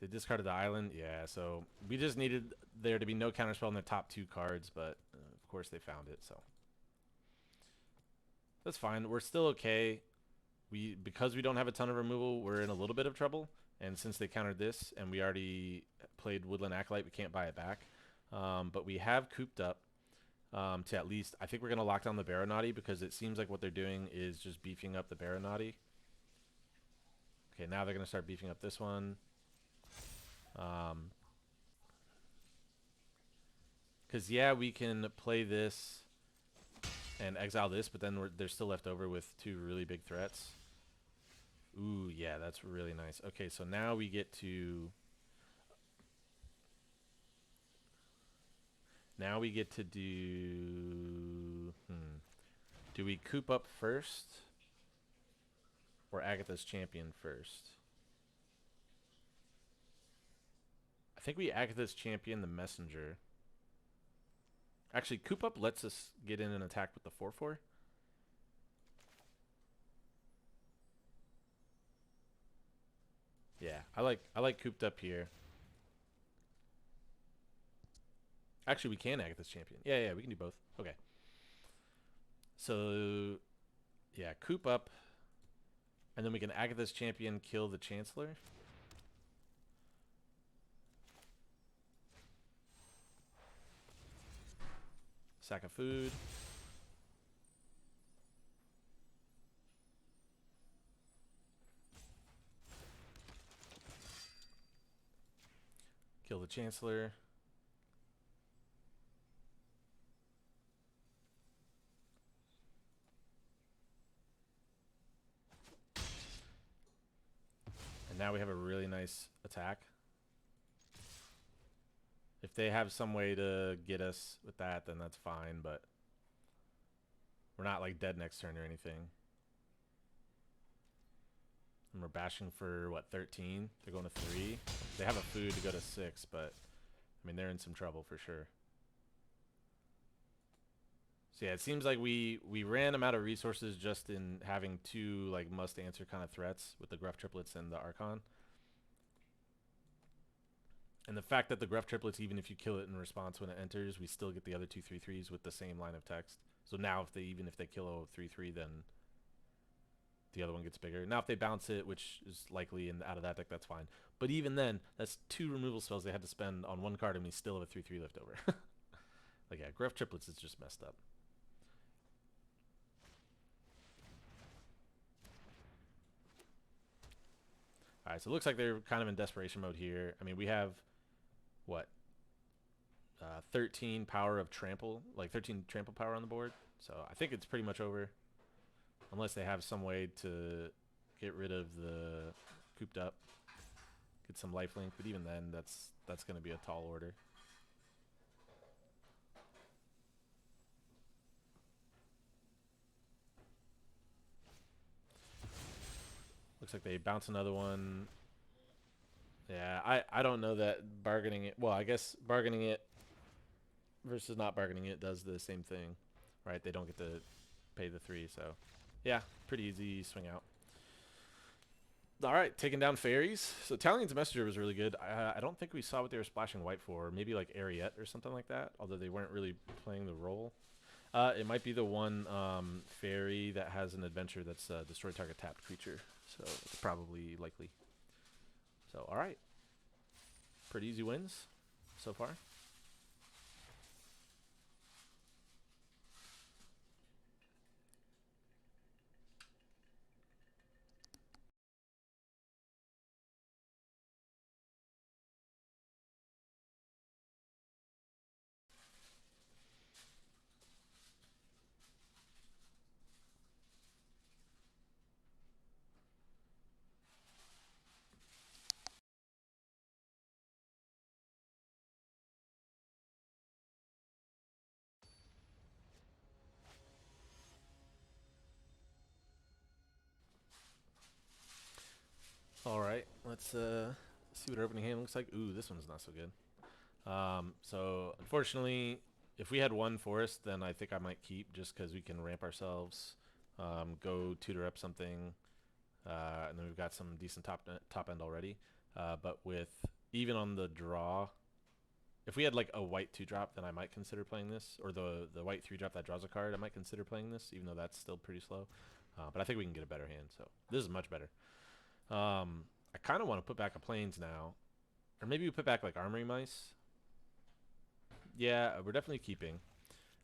they discarded the island. Yeah, so we just needed there to be no counterspell in the top 2 cards, but of course they found it, so that's fine. We're still okay. Because we don't have a ton of removal, we're in a little bit of trouble. And since they countered this, and we already played Woodland Acolyte, we can't buy it back. But we have cooped up to at least... I think we're going to lock down the Baronati, because it seems like what they're doing is just beefing up the Baronati. Okay, now they're going to start beefing up this one. Because, yeah, we can play this and exile this, but then they're still left over with 2 really big threats. Ooh, yeah, that's really nice. Okay, so now we get to... Now we get to do... Do we coop up first? Or Agatha's Champion first? I think we Agatha's Champion the Messenger. Actually, coop up lets us get in and attack with the 4/4. Yeah, I like cooped up here. Actually, we can Agatha's Champion. Yeah, we can do both. Okay. So, yeah, coop up. And then we can Agatha's Champion kill the Chancellor. Sack of food. Kill the Chancellor. And now we have a really nice attack. If they have some way to get us with that, then that's fine, but we're not like dead next turn or anything. And we're bashing for, what, 13? They're going to 3. They have a food to go to 6, but, I mean, they're in some trouble for sure. So yeah, it seems like we ran them out of resources just in having 2 like must-answer kind of threats with the Gruff Triplets and the Archon. And the fact that the Gruff Triplets, even if you kill it in response when it enters, we still get the other 2 3/3s with the same line of text. So now even if they kill a 3/3, then the other one gets bigger. Now if they bounce it, which is likely out of that deck, that's fine. But even then, that's 2 removal spells they had to spend on 1 card, and we still have a 3/3 left over. Like, yeah, Gruff Triplets is just messed up. Alright, so it looks like they're kind of in desperation mode here. I mean, we have, what, 13 power of trample, like 13 trample power on the board. So I think it's pretty much over. Unless they have some way to get rid of the cooped up. Get some lifelink, but even then, that's going to be a tall order. Looks like they bounce another one. Yeah, I don't know that bargaining it... Well, I guess bargaining it versus not bargaining it does the same thing, right? They don't get to pay the 3, so... Yeah, pretty easy swing out. All right, taking down fairies. So Talion's Messenger was really good. I don't think we saw what they were splashing white for. Maybe like Ariette or something like that, although they weren't really playing the role. It might be the one fairy that has an adventure that's destroy target tapped creature. So it's probably likely. So, all right. Pretty easy wins so far. All right, let's see what our opening hand looks like. Ooh, this one's not so good. So unfortunately, if we had 1 forest, then I think I might keep just because we can ramp ourselves, go tutor up something, and then we've got some decent top end already. But with even on the draw, if we had like a white 2-drop, then I might consider playing this, or the white 3-drop that draws a card, I might consider playing this, even though that's still pretty slow. But I think we can get a better hand, so this is much better. I kind of want to put back a plains now, or maybe we put back like Armory Mice. Yeah, we're definitely keeping.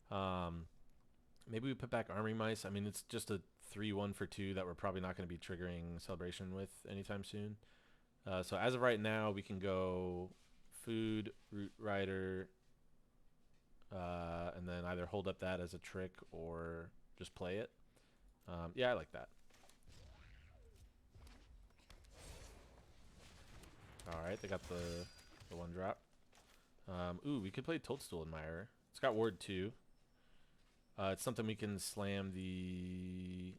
Maybe we put back Armory Mice. I mean, it's just a 3-1 for 2 that we're probably not going to be triggering Celebration with anytime soon. So as of right now, we can go food, Root Rider, and then either hold up that as a trick or just play it. Yeah, I like that. Alright, they got the 1-drop. Ooh, we could play Toadstool Admirer. It's got Ward 2. It's something we can slam the...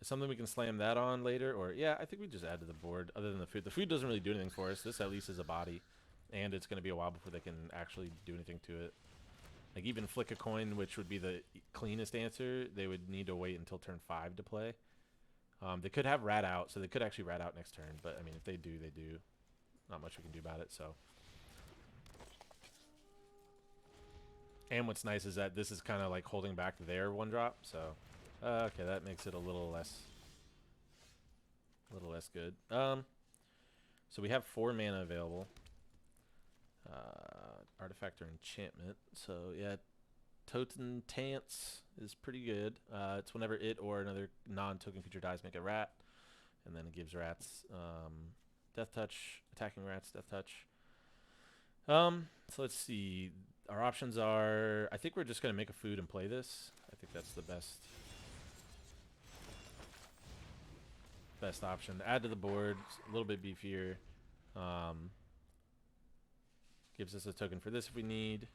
It's something we can slam that on later, or... Yeah, I think we just add to the board, other than the food. The food doesn't really do anything for us. This at least is a body. And it's going to be a while before they can actually do anything to it. Like, even Flick a Coin, which would be the cleanest answer, they would need to wait until turn 5 to play. They could have Rat out, so they could actually Rat out next turn. But, I mean, if they do, they do. Not much we can do about it, so... And what's nice is that this is kind of like holding back their 1-drop, so... okay, that makes it a little less good. So we have 4 mana available. Artifact or enchantment. So, yeah, Totem Tance is pretty good. It's whenever it or another non-token creature dies, make a rat. And then it gives rats Death Touch, attacking rats, Death Touch. So let's see. Our options are... I think we're just going to make a food and play this. I think that's the best. best option. Add to the board, a little bit beefier. Gives us a token for this if we need.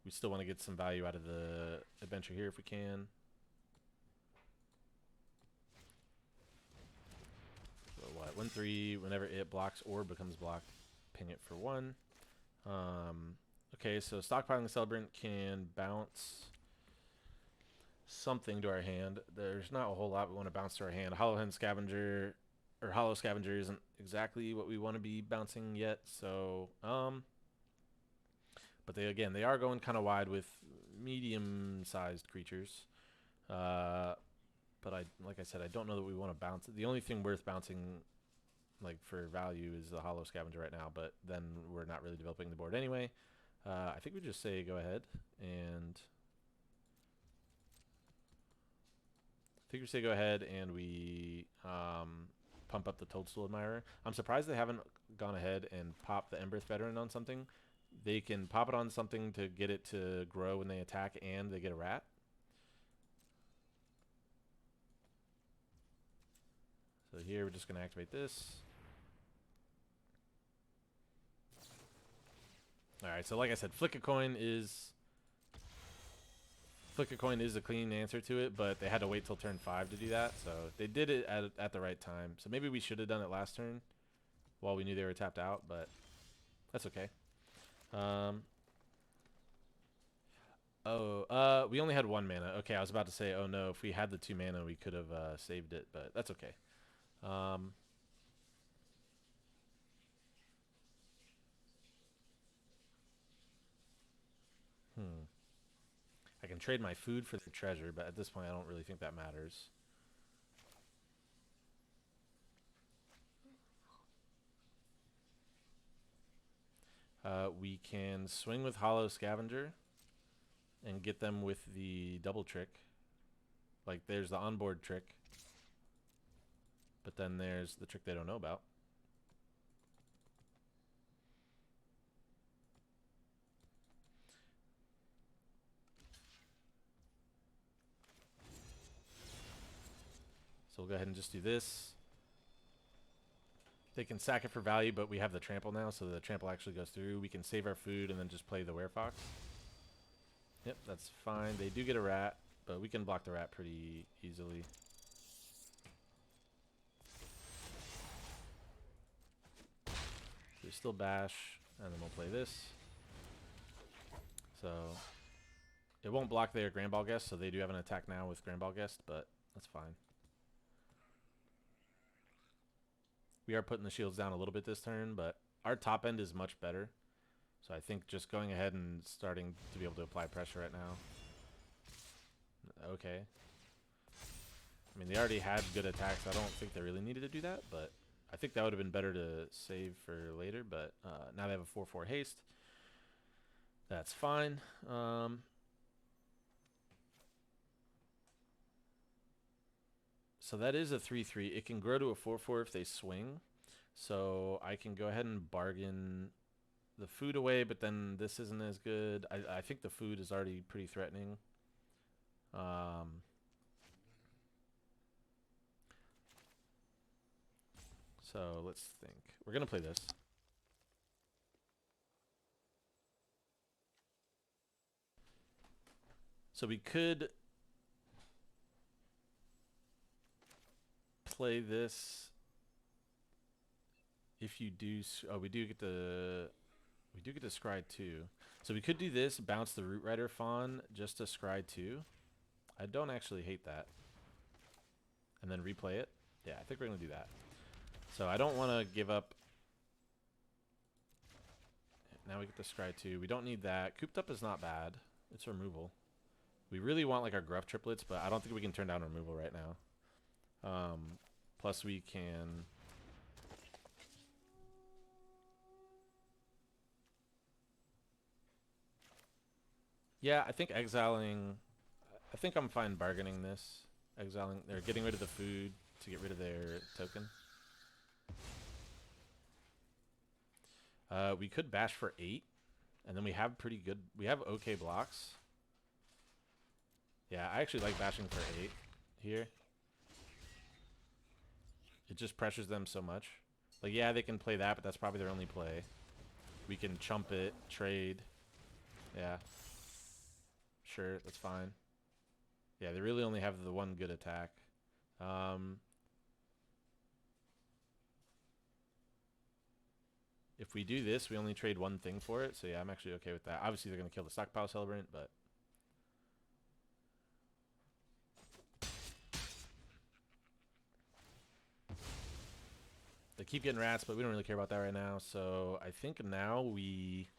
We still want to get some value out of the adventure here if we can. So what? 1/3. Whenever it blocks or becomes blocked, ping it for 1. Okay, so stockpiling the celebrant can bounce something to our hand. There's not a whole lot we want to bounce to our hand. Hollow Hen Scavenger or Hollow Scavenger isn't exactly what we want to be bouncing yet. So, but they are going kind of wide with medium-sized creatures. But like I said, I don't know that we want to bounce. The only thing worth bouncing, like for value, is the Hollow Scavenger right now. But then we're not really developing the board anyway. I think we just say go ahead and. We pump up the Toadstool Admirer. I'm surprised they haven't gone ahead and popped the Emberth Veteran on something. They can pop it on something to get it to grow when they attack, and they get a rat. So here we're just going to activate this. Alright, so like I said, Flick a Coin is a clean answer to it, but they had to wait till turn 5 to do that, so they did it at the right time. So maybe we should have done it last turn while we knew they were tapped out, but that's okay. We only had 1 mana. Okay, I was about to say, oh no, if we had the 2 mana, we could have saved it, but that's okay. I can trade my food for the treasure, but at this point I don't really think that matters. We can swing with Hollow Scavenger and get them with the double trick. Like there's the onboard trick, but then there's the trick they don't know about. So we'll go ahead and just do this. They can sack it for value, but we have the trample now, so the trample actually goes through. We can save our food and then just play the Werefox. Yep, that's fine. They do get a rat, but we can block the rat pretty easily. So we still bash, and then we'll play this. So it won't block their Grand Ball Guest, so they do have an attack now with Grand Ball Guest, but that's fine. We are putting the shields down a little bit this turn, but our top end is much better. So I think just going ahead and starting to be able to apply pressure right now. Okay. I mean, they already had good attacks. I don't think they really needed to do that, but I think that would have been better to save for later. But now they have a 4/4 haste. That's fine. So that is a 3/3. It can grow to a 4/4 if they swing. So I can go ahead and bargain the food away, but then this isn't as good. I think the food is already pretty threatening. So let's think. We're going to play this. So we could play this if you do. Oh, we do get the scry 2. So we could do this, bounce the Root Rider Fawn just to scry 2. I don't actually hate that. And then replay it. Yeah, I think we're going to do that. So I don't want to give up. Now we get the scry 2. We don't need that. Cooped Up is not bad. It's removal. We really want like our Gruff triplets, but I don't think we can turn down removal right now. Plus we can... Yeah, I think exiling... I think I'm fine bargaining this. Exiling... They're getting rid of the food to get rid of their token. We could bash for 8. And then we have pretty good... We have okay blocks. Yeah, I actually like bashing for 8 here. It just pressures them so much. Like, yeah, they can play that, but that's probably their only play. We can chump it, trade. Yeah. Sure, that's fine. Yeah, they really only have the one good attack. If we do this, we only trade one thing for it. So yeah, I'm actually okay with that. Obviously, they're going to kill the stockpile celebrant, but... They keep getting rats, but we don't really care about that right now. So I think now we...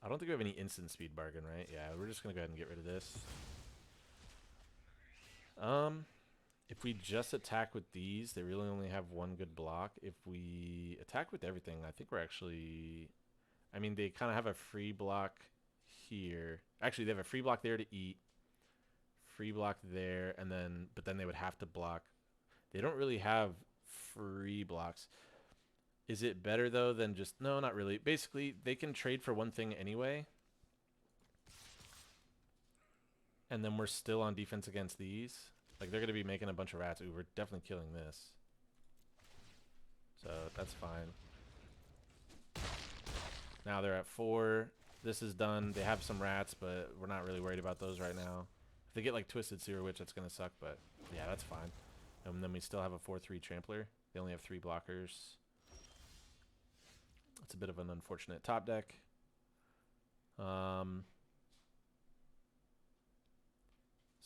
I don't think we have any instant speed bargain, right? Yeah, we're just going to go ahead and get rid of this. If we just attack with these, they really only have one good block. If we attack with everything, I think we're actually... I mean, they kind of have a free block here. Actually, they have a free block there to eat. Free block there, and then... But then they would have to block... They don't really have free blocks. Is it better, though, than just... No, not really. Basically, they can trade for one thing anyway. And then we're still on defense against these. Like, they're going to be making a bunch of rats. Ooh, we're definitely killing this. So, that's fine. Now they're at 4. This is done. They have some rats, but we're not really worried about those right now. If they get, like, Twisted Sewer Witch, that's going to suck, but yeah, that's fine. And then we still have a 4-3 Trampler. They only have 3 blockers. It's a bit of an unfortunate top deck. So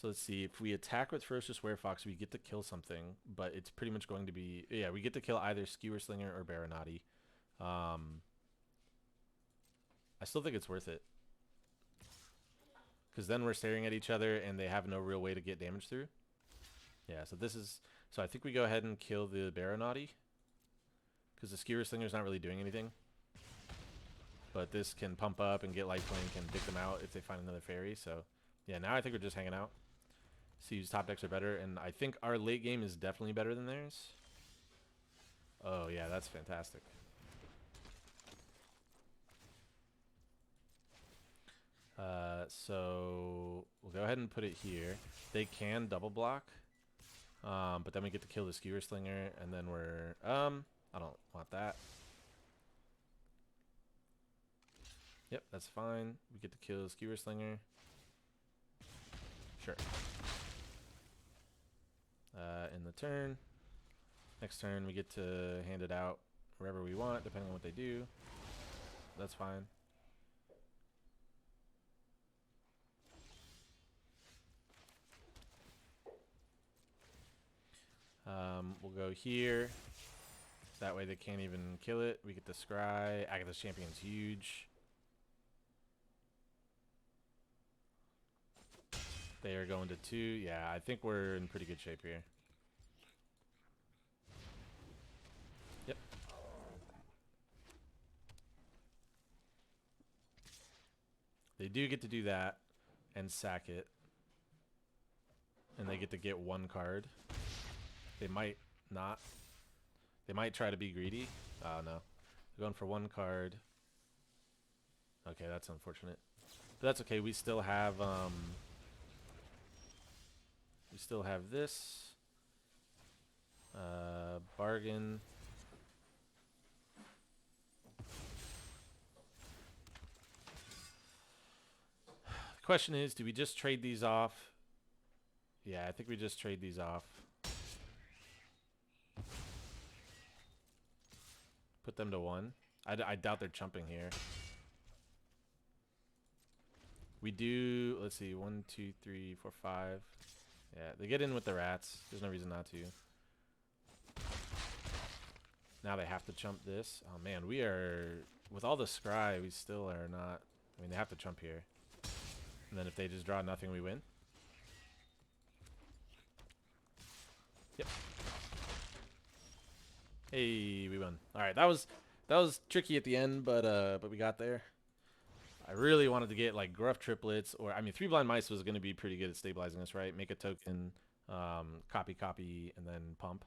let's see. If we attack with Ferocious Werefox, we get to kill something, but it's pretty much going to be... Yeah, we get to kill either Skewer Slinger or Baronati. I still think it's worth it. Because then we're staring at each other, and they have no real way to get damage through. Yeah, so this is... So I think we go ahead and kill the Baronati. Because the Skewer Slinger's not really doing anything. But this can pump up and get lifelink and dig them out if they find another fairy. So, yeah, now I think we're just hanging out. See whose top decks are better. And I think our late game is definitely better than theirs. Oh, yeah, that's fantastic. So we'll go ahead and put it here. They can double block. But then we get to kill the Skewer Slinger. And then we're... I don't want that. Yep, that's fine. We get to kill Skewer Slinger. Sure. In the turn. Next turn, we get to hand it out wherever we want, depending on what they do. That's fine. We'll go here. That way they can't even kill it. We get the Scry. Agatha's Champion's huge. They are going to 2. Yeah, I think we're in pretty good shape here. Yep. They do get to do that and sack it. And they get to get 1 card. They might not. They might try to be greedy. Oh, no. They're going for 1 card. Okay, that's unfortunate. But that's okay. We still have... We still have this. Bargain. The question is, do we just trade these off? Yeah, I think we just trade these off. Put them to 1. I doubt they're chumping here. We do, let's see, 1, 2, 3, 4, 5. Yeah, they get in with the rats. There's no reason not to. Now they have to chump this. Oh man, we are, with all the scry, we still are not. I mean, they have to chump here. And then if they just draw nothing, we win. Yep. Hey, we won. All right, that was tricky at the end, but we got there. I really wanted to get like Gruff Triplets, or I mean, 3 Blind Mice was going to be pretty good at stabilizing us, right? Make a token, copy, and then pump.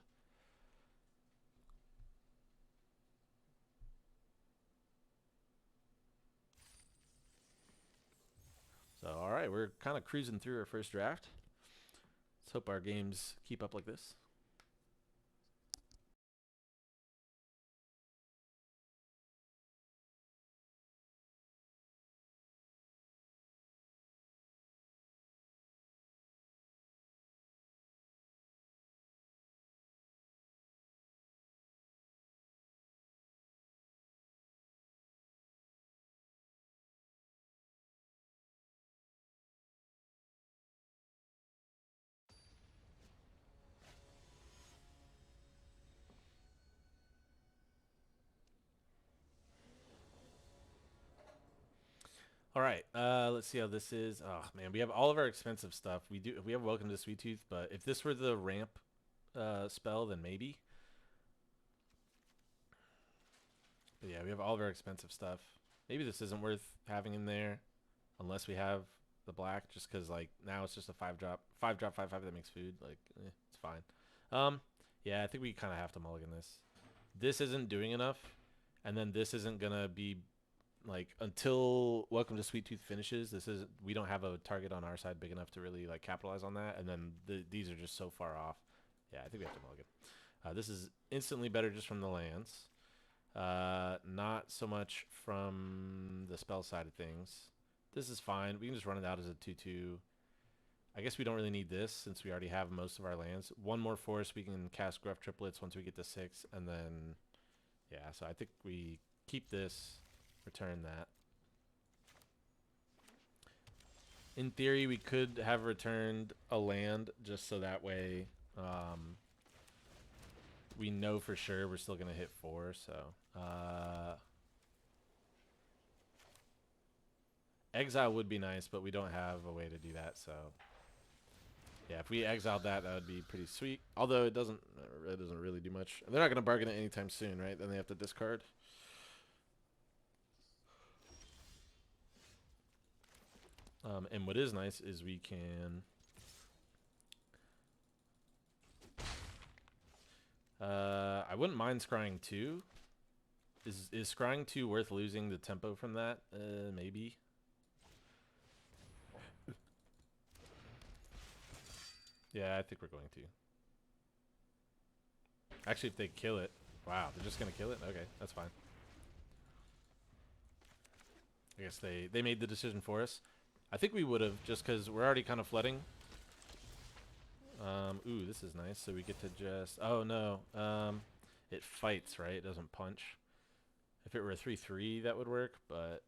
So, all right, we're kind of cruising through our first draft. Let's hope our games keep up like this. All right, let's see how this is. Oh man, we have all of our expensive stuff. We have Welcome to Sweet Tooth, but if this were the ramp spell, then maybe. But yeah, we have all of our expensive stuff. Maybe this isn't worth having in there, unless we have the black. Just because like now it's just a 5-drop, 5-5 that makes food. Like it's fine. Yeah, I think we kind of have to mulligan this. This isn't doing enough, and then this isn't gonna be like until Welcome to Sweet Tooth finishes. We don't have a target on our side big enough to really like capitalize on that, and then these are just so far off. Yeah, I think we have to mulligan. This is instantly better just from the lands. Not so much from the spell side of things. This is fine. We can just run it out as a 2/2. I guess we don't really need this since we already have most of our lands. One more force, we can cast Gruff Triplets once we get to 6, and then yeah. So I think we keep this, return that. In theory, we could have returned a land just so that way we know for sure we're still gonna hit 4. So exile would be nice, but we don't have a way to do that. So yeah, if we exiled that, that would be pretty sweet. Although it doesn't really do much. They're not gonna bargain it anytime soon, right? Then they have to discard. And what is nice is we can I wouldn't mind scrying 2. Is scrying 2 worth losing the tempo from that? Maybe. Yeah, I think we're going to. Actually, if they kill it. Wow, they're just going to kill it? Okay, that's fine. I guess they made the decision for us. I think we would have, just because we're already kind of flooding. Ooh, this is nice. So we get to just... Oh, no. It fights, right? It doesn't punch. If it were a 3/3, that would work, but...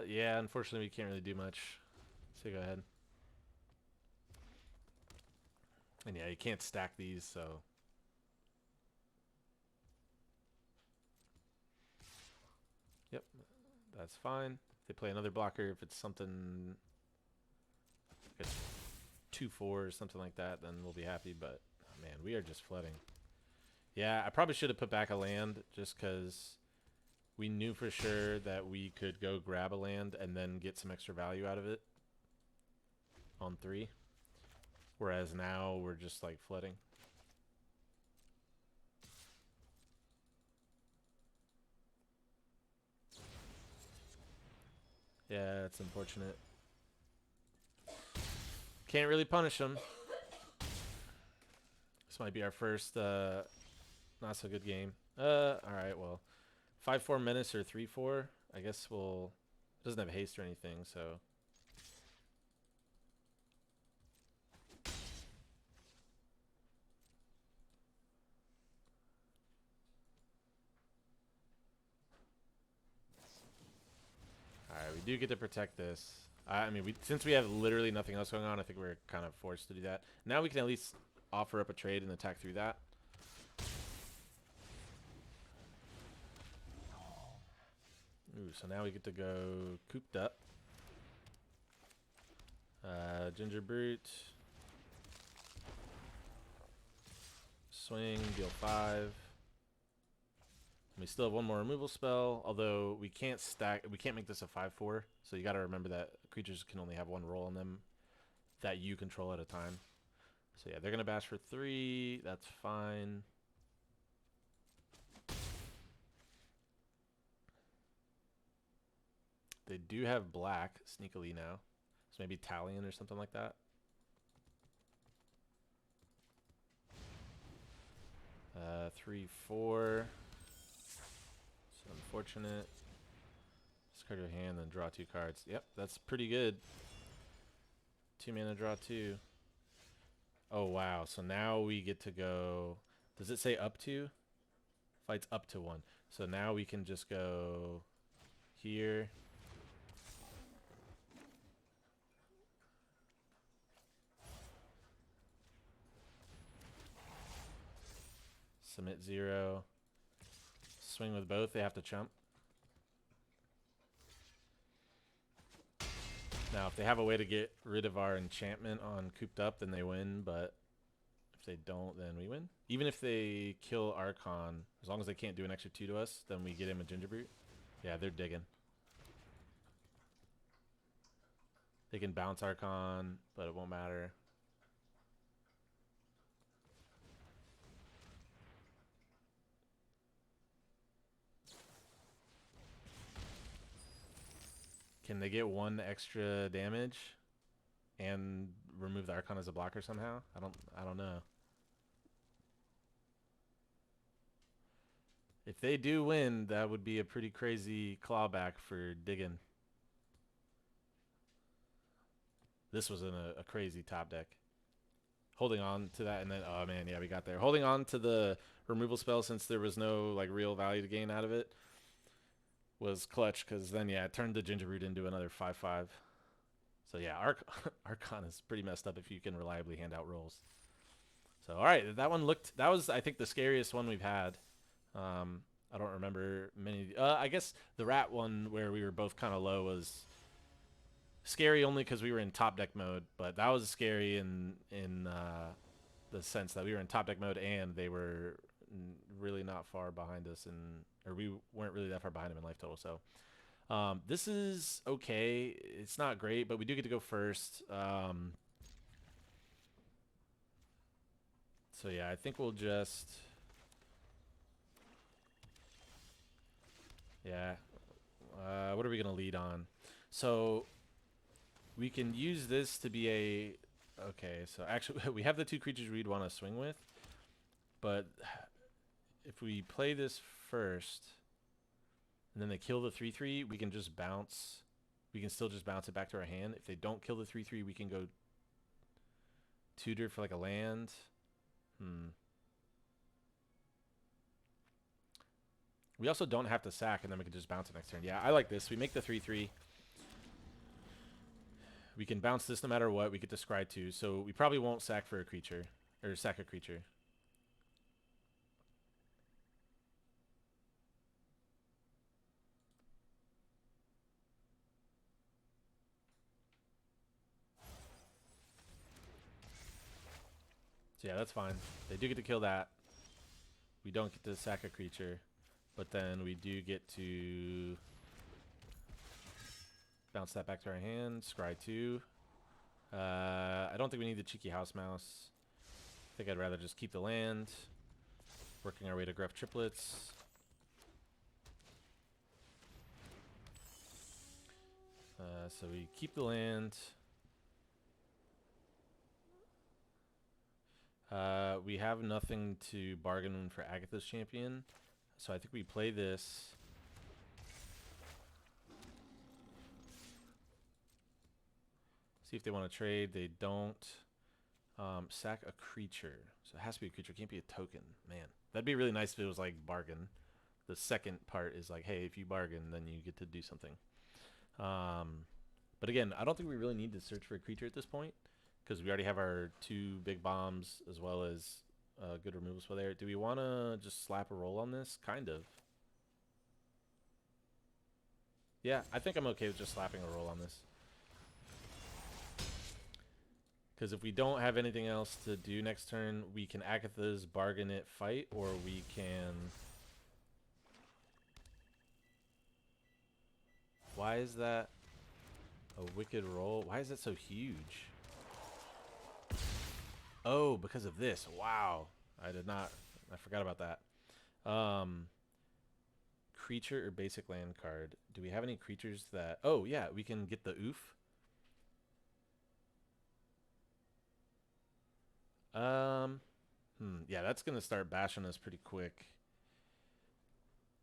Yeah, unfortunately we can't really do much. So go ahead. And yeah, you can't stack these, so... Yep, that's fine. If they play another blocker, if it's something... Like a 2/4 or something like that, then we'll be happy, but... Oh, man, we are just flooding. Yeah, I probably should have put back a land, just because... We knew for sure that we could go grab a land and then get some extra value out of it on 3. Whereas now we're just like flooding. Yeah, it's unfortunate. Can't really punish them. This might be our first not so good game. Alright, well. 5/4 menace or 3/4. I guess we'll... It doesn't have haste or anything, so... Alright, we do get to protect this. I mean, since we have literally nothing else going on, I think we're kind of forced to do that. Now we can at least offer up a trade and attack through that. Ooh, so now we get to go cooped up. Ginger Brute. Swing, deal 5. We still have one more removal spell, although we can't make this a 5/4, so you gotta remember that creatures can only have one roll on them that you control at a time. So yeah, they're gonna bash for 3, that's fine. They do have black sneakily now. So maybe Talion or something like that. 3/4. It's unfortunate. Discard your hand, then draw 2 cards. Yep, that's pretty good. 2 mana, draw 2. Oh wow! So now we get to go. Does it say up to? Fights up to 1. So now we can just go here. Submit 0. Swing with both. They have to chump. Now, if they have a way to get rid of our enchantment on Cooped Up, then they win. But if they don't, then we win. Even if they kill Archon, as long as they can't do an extra 2 to us, then we get him a Gingerbrute. Yeah, they're digging. They can bounce Archon, but it won't matter. Can they get 1 extra damage and remove the Archon as a blocker somehow? I don't know. If they do win, that would be a pretty crazy clawback for digging. This was in a crazy top deck. Holding on to that, and then, oh man, yeah, we got there. Holding on to the removal spell since there was no like real value to gain out of it was clutch, because then, yeah, it turned the Gingerbrute into another 5/5. So yeah, Archon is pretty messed up if you can reliably hand out rolls. So all right, that was, I think, the scariest one we've had. I don't remember many. I guess the rat one where we were both kind of low was scary only because we were in top deck mode, but that was scary in the sense that we were in top deck mode and they were really not far behind us, or we weren't really that far behind them in life total. So this is okay. It's not great, but we do get to go first. So yeah, I think we'll just, yeah. What are we gonna lead on? So we can use this to be a, okay, so actually we have the 2 creatures we'd want to swing with, but if we play this first and then they kill the 3/3, we can just bounce. We can still just bounce it back to our hand. If they don't kill the 3/3, we can go tutor for like a land. We also don't have to sack, and then we can just bounce it next turn. Yeah, I like this. We make the 3/3. We can bounce this no matter what. We get to scry 2, so we probably won't sack for a creature, or sack a creature. So yeah, that's fine. They do get to kill that. We don't get to sack a creature, but then we do get to bounce that back to our hand. Scry 2. I don't think we need the cheeky house mouse. I think I'd rather just keep the land. Working our way to Gruff Triplets. So we keep the land. We have nothing to bargain for Agatha's Champion, so I think we play this. See if they want to trade. They don't. Sack a creature. So it has to be a creature. It can't be a token. Man, that'd be really nice if it was like bargain. The second part is like, hey, if you bargain, then you get to do something. But again, I don't think we really need to search for a creature at this point, because we already have our 2 big bombs as well as good removal spell there. Do we want to just slap a roll on this? Kind of. Yeah, I think I'm okay with just slapping a roll on this. Because if we don't have anything else to do next turn, we can Agatha's bargain it fight, or we can... Why is that a wicked roll? Why is that so huge? Oh, because of this. Wow. I forgot about that. creature or basic land card. Do we have any creatures that... Oh, yeah, we can get the oof. Yeah, that's going to start bashing us pretty quick.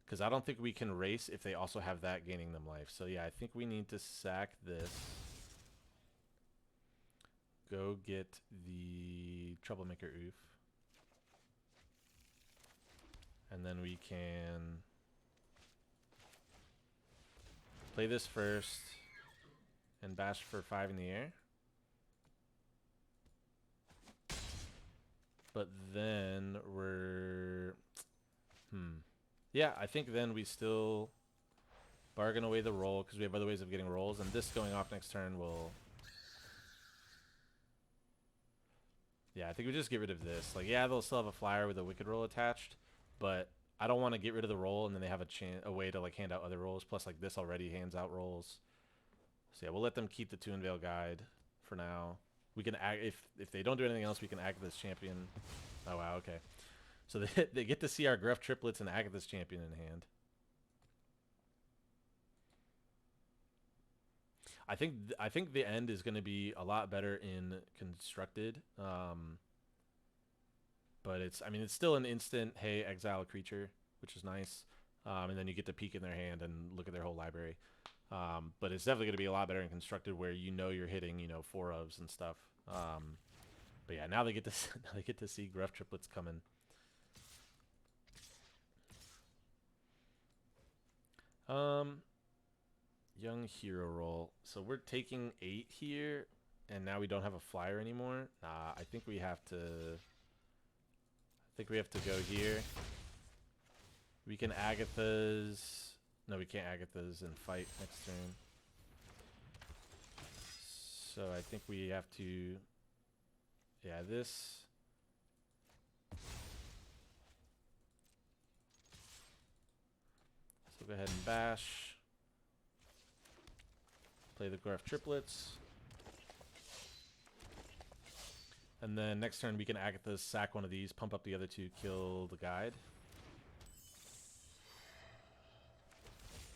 Because I don't think we can race if they also have that gaining them life. So, yeah, I think we need to sack this. Go get the Troublemaker oof. And then we can play this first and bash for 5 in the air. But then we're... Yeah, I think then we still bargain away the roll because we have other ways of getting rolls. And this going off next turn will... Yeah, I think we just get rid of this. Like, yeah, they'll still have a flyer with a Wicked Roll attached. But I don't want to get rid of the roll and then they have a way to like hand out other rolls. Plus, like, this already hands out rolls. So, yeah, we'll let them keep the Two Unveil Guide for now. We can if they don't do anything else, we can Agatha's Champion. Oh wow, okay. So they get to see our Gruff Triplets and Agatha's Champion in hand. I think the end is going to be a lot better in Constructed. But it's still an instant, hey, exile a creature, which is nice. And then you get to peek in their hand and look at their whole library. But it's definitely going to be a lot better in Constructed where you're hitting 4-ofs and stuff. But yeah, now they get to see Gruff Triplets coming. Young hero roll. So we're taking 8 here, and now we don't have a flyer anymore. Nah, I think we have to go here. We can Agatha's. No, we can't Agatha's and fight next turn. So I think we have to. Yeah, this. So go ahead and bash. Play the Gruff Triplets. And then next turn we can Agatha's, sack one of these, pump up the other two, kill the guide.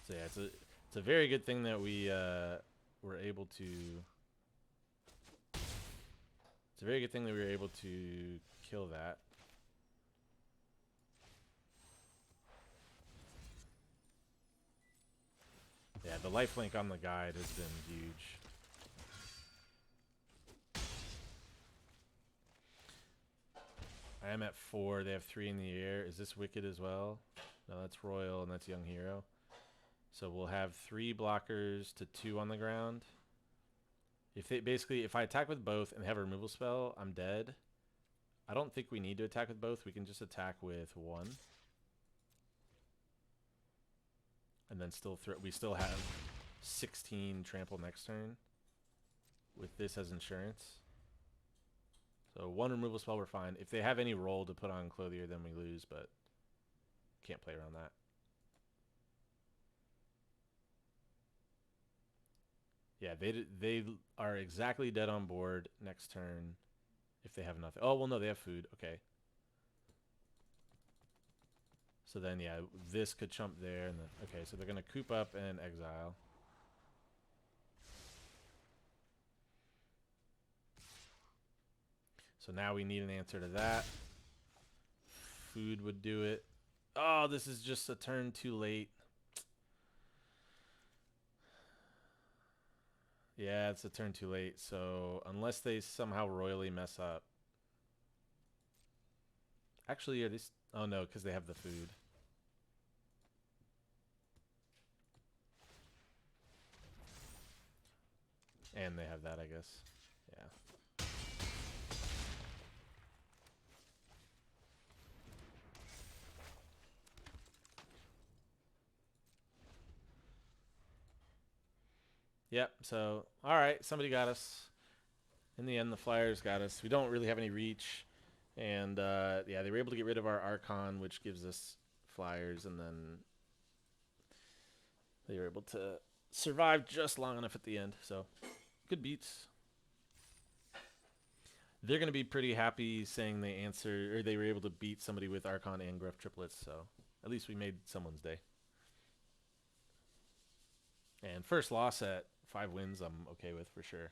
So yeah, it's a very good thing that we were able to. It's a very good thing that we were able to kill that. Yeah, the lifelink on the guide has been huge. I am at 4. They have 3 in the air. Is this Wicked as well? No, that's Royal and that's Young Hero. So we'll have 3 blockers to 2 on the ground. If I attack with both and have a removal spell, I'm dead. I don't think we need to attack with both. We can just attack with 1. And then we still have 16 trample next turn with this as insurance. So 1 removal spell, we're fine. If they have any roll to put on Clothier, then we lose, but can't play around that. Yeah, they are exactly dead on board next turn if they have nothing. Oh, well, no, they have food. Okay. So then, yeah, this could chump there. And then, okay, so they're going to coop up and exile. So now we need an answer to that. Food would do it. Oh, this is just a turn too late. Yeah, it's a turn too late. So unless they somehow royally mess up. Actually, are these... Oh, no, because they have the food. And they have that, I guess. Yeah. Yep, so, alright, somebody got us. In the end, the Flyers got us. We don't really have any reach. And, yeah, they were able to get rid of our Archon, which gives us Flyers, and then they were able to survive just long enough at the end, so... Good beats. They're going to be pretty happy saying they answered, or they were able to beat somebody with Archon and Gruff Triplets, so at least we made someone's day. And first loss at 5 wins, I'm okay with for sure.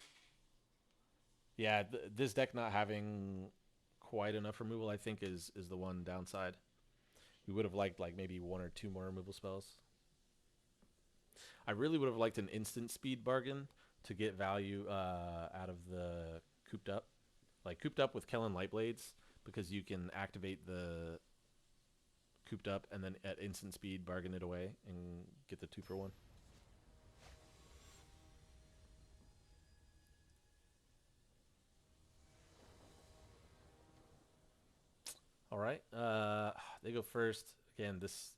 Yeah, this deck not having quite enough removal, I think, is the one downside. We would have liked like maybe 1 or 2 more removal spells. I really would have liked an instant speed bargain to get value out of the cooped up. Like cooped up with Kellen Lightblades, because you can activate the cooped up and then at instant speed bargain it away and get the 2 for 1. All right, they go first. Again, this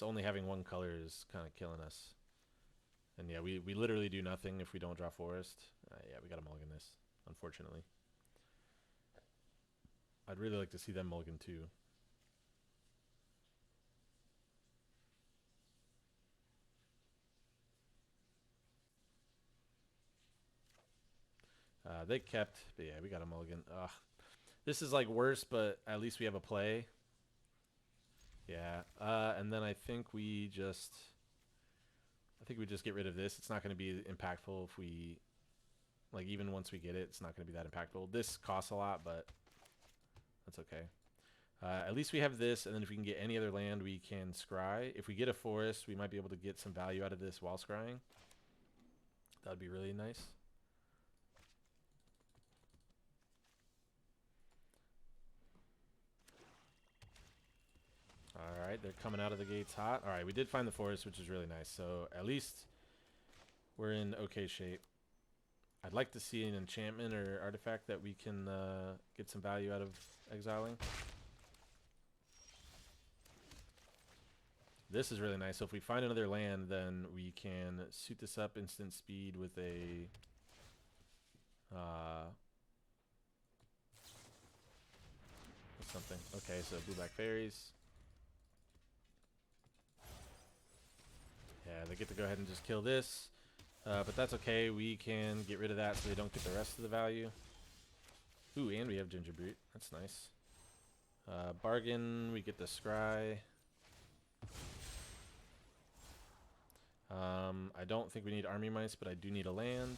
only having 1 color is kind of killing us. And yeah, we literally do nothing if we don't draw forest. Yeah, we got to mulligan this, unfortunately. I'd really like to see them mulligan too. They kept, but yeah, we got a mulligan. Ugh. This is like worse, but at least we have a play. Yeah, and then I think we just get rid of this. It's not going to be impactful if we, like, even once we get it, it's not going to be that impactful. This costs a lot, but that's okay. At least we have this, and then if we can get any other land, we can scry. If we get a forest, we might be able to get some value out of this while scrying. That would be really nice. Alright, they're coming out of the gates hot. Alright, we did find the forest, which is really nice. So at least we're in okay shape. I'd like to see an enchantment or artifact that we can get some value out of exiling. This is really nice. So if we find another land, then we can suit this up instant speed with a something. Okay, so blue black fairies. Yeah, they get to go ahead and just kill this. But that's okay. We can get rid of that so they don't get the rest of the value. Ooh, and we have Ginger Brute. That's nice. Bargain, we get the Scry. I don't think we need Army Mice, but I do need a land.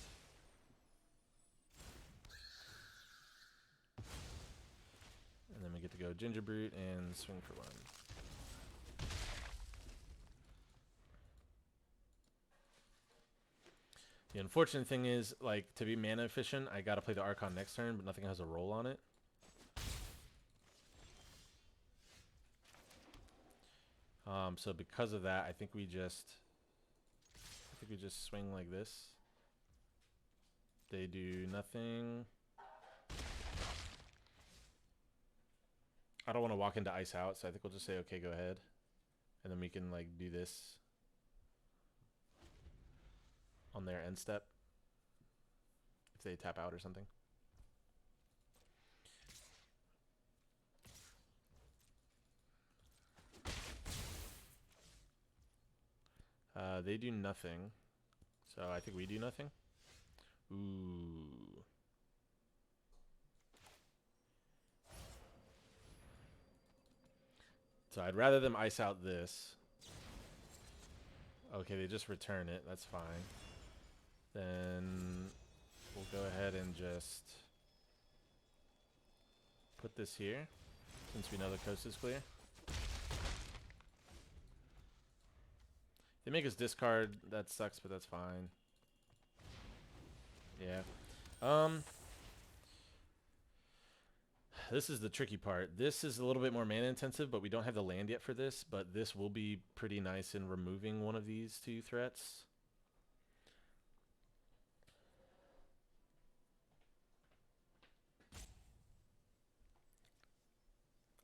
And then we get to go Ginger Brute and swing for 1. The unfortunate thing is, like, to be mana efficient, I gotta play the Archon next turn, but nothing has a roll on it. So because of that, I think we just swing like this. They do nothing. I don't want to walk into ice out, so I think we'll just say, okay, go ahead. And then we can, like, do this on their end step if they tap out or something. They do nothing, so I think we do nothing. Ooh. So I'd rather them ice out this. Okay, they just return it. That's fine. Then we'll go ahead and just put this here, since we know the coast is clear. They make us discard. That sucks, but that's fine. Yeah. This is the tricky part. This is a little bit more mana intensive, but we don't have the land yet for this. But this will be pretty nice in removing one of these 2 threats.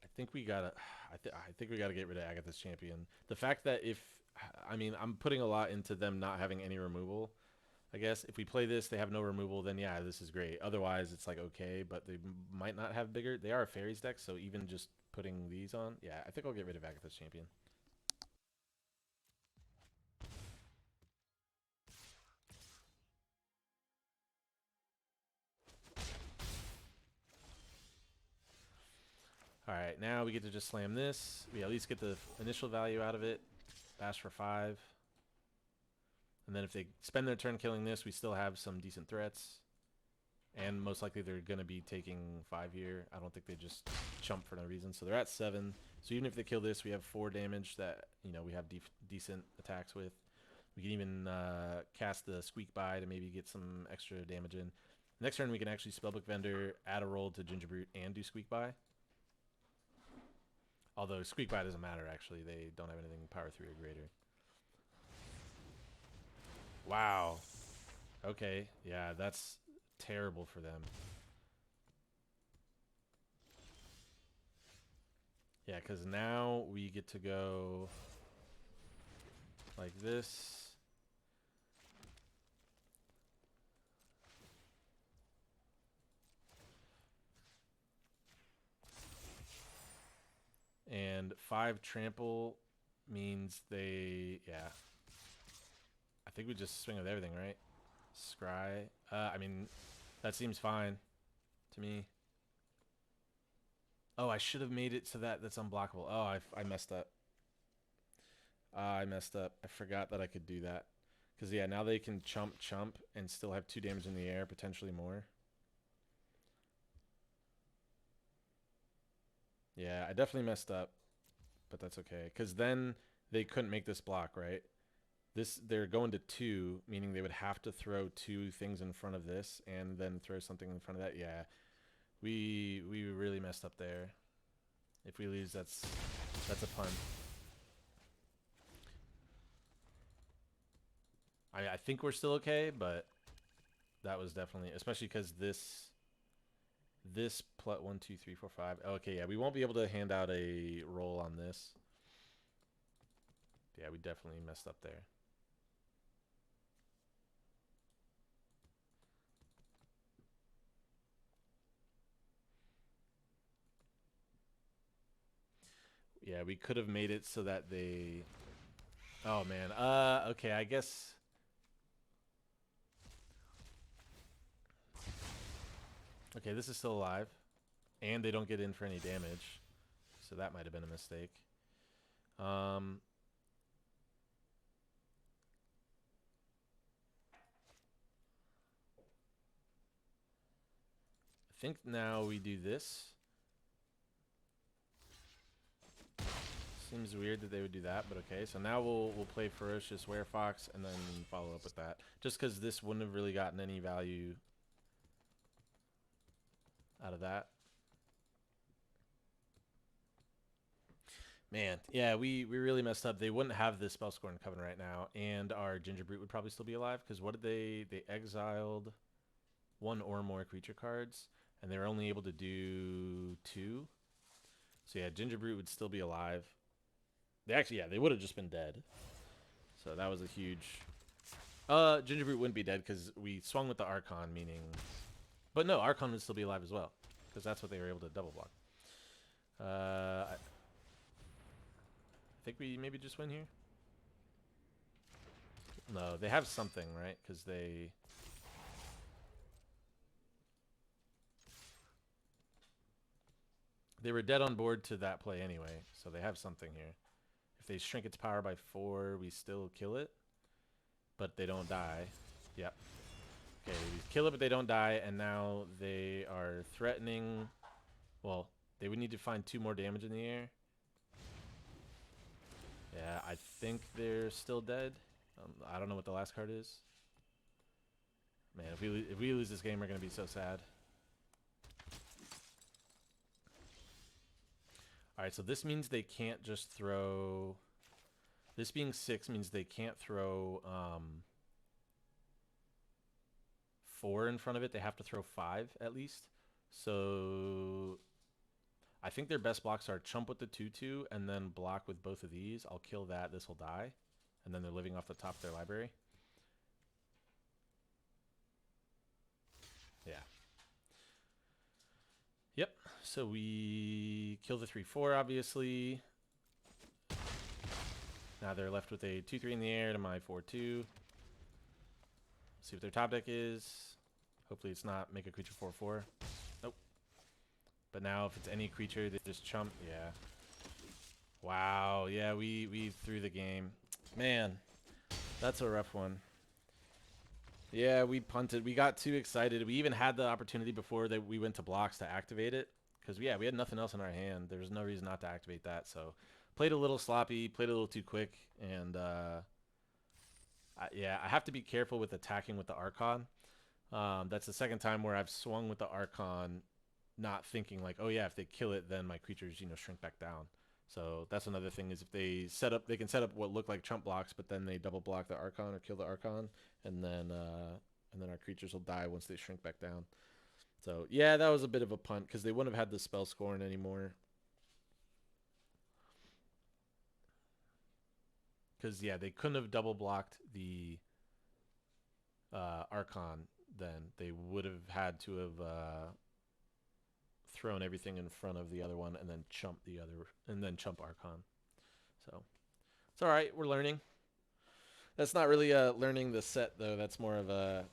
I think we gotta. I think we gotta get rid of Agatha's Champion. The fact that I mean, I'm putting a lot into them not having any removal. I guess if we play this, they have no removal, then yeah, this is great. Otherwise, it's like okay, but they might not have bigger. They are a fairies deck, so even just putting these on, yeah, I think I'll get rid of Agatha's Champion. All right, now we get to just slam this. We at least get the initial value out of it. Bash for 5. And then if they spend their turn killing this, we still have some decent threats. And most likely they're going to be taking 5 here. I don't think they just chump for no reason. So they're at 7. So even if they kill this, we have 4 damage that, you know, we have decent attacks with. We can even cast the Squeak By to maybe get some extra damage in. Next turn we can actually Spellbook Vendor, add a roll to Gingerbrute, and do Squeak By. Although Squeak By doesn't matter, actually. They don't have anything power 3 or greater. Wow. Okay, yeah, that's terrible for them. Yeah, because now we get to go like this. And 5 trample means they, yeah. I think we just swing with everything, right? Scry. I mean, that seems fine to me. Oh, I should have made it so that that's unblockable. Oh, I messed up. I messed up. I forgot that I could do that. Because, yeah, now they can chump and still have 2 damage in the air, potentially more. Yeah, I definitely messed up. But that's okay. Because then they couldn't make this block, right? They're going to 2, meaning they would have to throw 2 things in front of this and then throw something in front of that. Yeah, we really messed up there. If we lose, that's a pun. I think we're still okay, but that was definitely, especially because this plus 1, 2, 3, 4, 5. Okay, yeah, we won't be able to hand out a roll on this. Yeah, we definitely messed up there. Yeah, we could have made it so that they... Oh, man. Okay, I guess... Okay, this is still alive. And they don't get in for any damage. So that might have been a mistake. I think now we do this. Seems weird that they would do that, but okay. So now we'll play Ferocious Werefox and then follow up with that. Just because this wouldn't have really gotten any value out of that. Man, yeah, we really messed up. They wouldn't have this Spellscorn Coven right now, and our Gingerbrute would probably still be alive, because what did they exiled 1 or more creature cards, and they were only able to do 2. So yeah, Gingerbrute would still be alive. They actually, yeah, they would have just been dead. So that was a huge... Gingerbrute wouldn't be dead because we swung with the Archon, meaning... But no, Archon would still be alive as well, because that's what they were able to double block. I think we maybe just win here. No, they have something, right? Because they... They were dead on board to that play anyway, so they have something here. If they shrink its power by 4, we still kill it. But they don't die. Yep. Okay, we kill it, but they don't die, and now they are threatening... Well, they would need to find 2 more damage in the air. Yeah, I think they're still dead. I don't know what the last card is. Man, if we lose this game, we're going to be so sad. Alright, so this means they can't just throw... This being 6 means they can't throw 4 in front of it. They have to throw 5 at least. So I think their best blocks are Chump with the 2/2 and then block with both of these. I'll kill that. This will die. And then they're living off the top of their library. Yeah. Yep. So we kill the 3/4, obviously. Now they're left with a 2/3 in the air to my 4/2. See what their top deck is. Hopefully it's not make a creature 4/4. Nope. But now if it's any creature, they just chump. Yeah. Wow. Yeah, we threw the game. Man, that's a rough one. Yeah, we punted. We got too excited. We even had the opportunity before that we went to blocks to activate it. Because, yeah, we had nothing else in our hand. There was no reason not to activate that. So, played a little sloppy, played a little too quick. And, yeah, I have to be careful with attacking with the Archon. That's the second time where I've swung with the Archon, not thinking like, oh, yeah, if they kill it, then my creatures, shrink back down. So that's another thing is if they set up, they can set up what look like chump blocks, but then they double block the Archon or kill the Archon, and then our creatures will die once they shrink back down. So yeah, that was a bit of a punt because they wouldn't have had the spell scoring anymore. Because yeah, they couldn't have double blocked the Archon. Then they would have had to have thrown everything in front of the other one and then chump Archon. So it's all right. We're learning. That's not really learning the set though. That's more of a,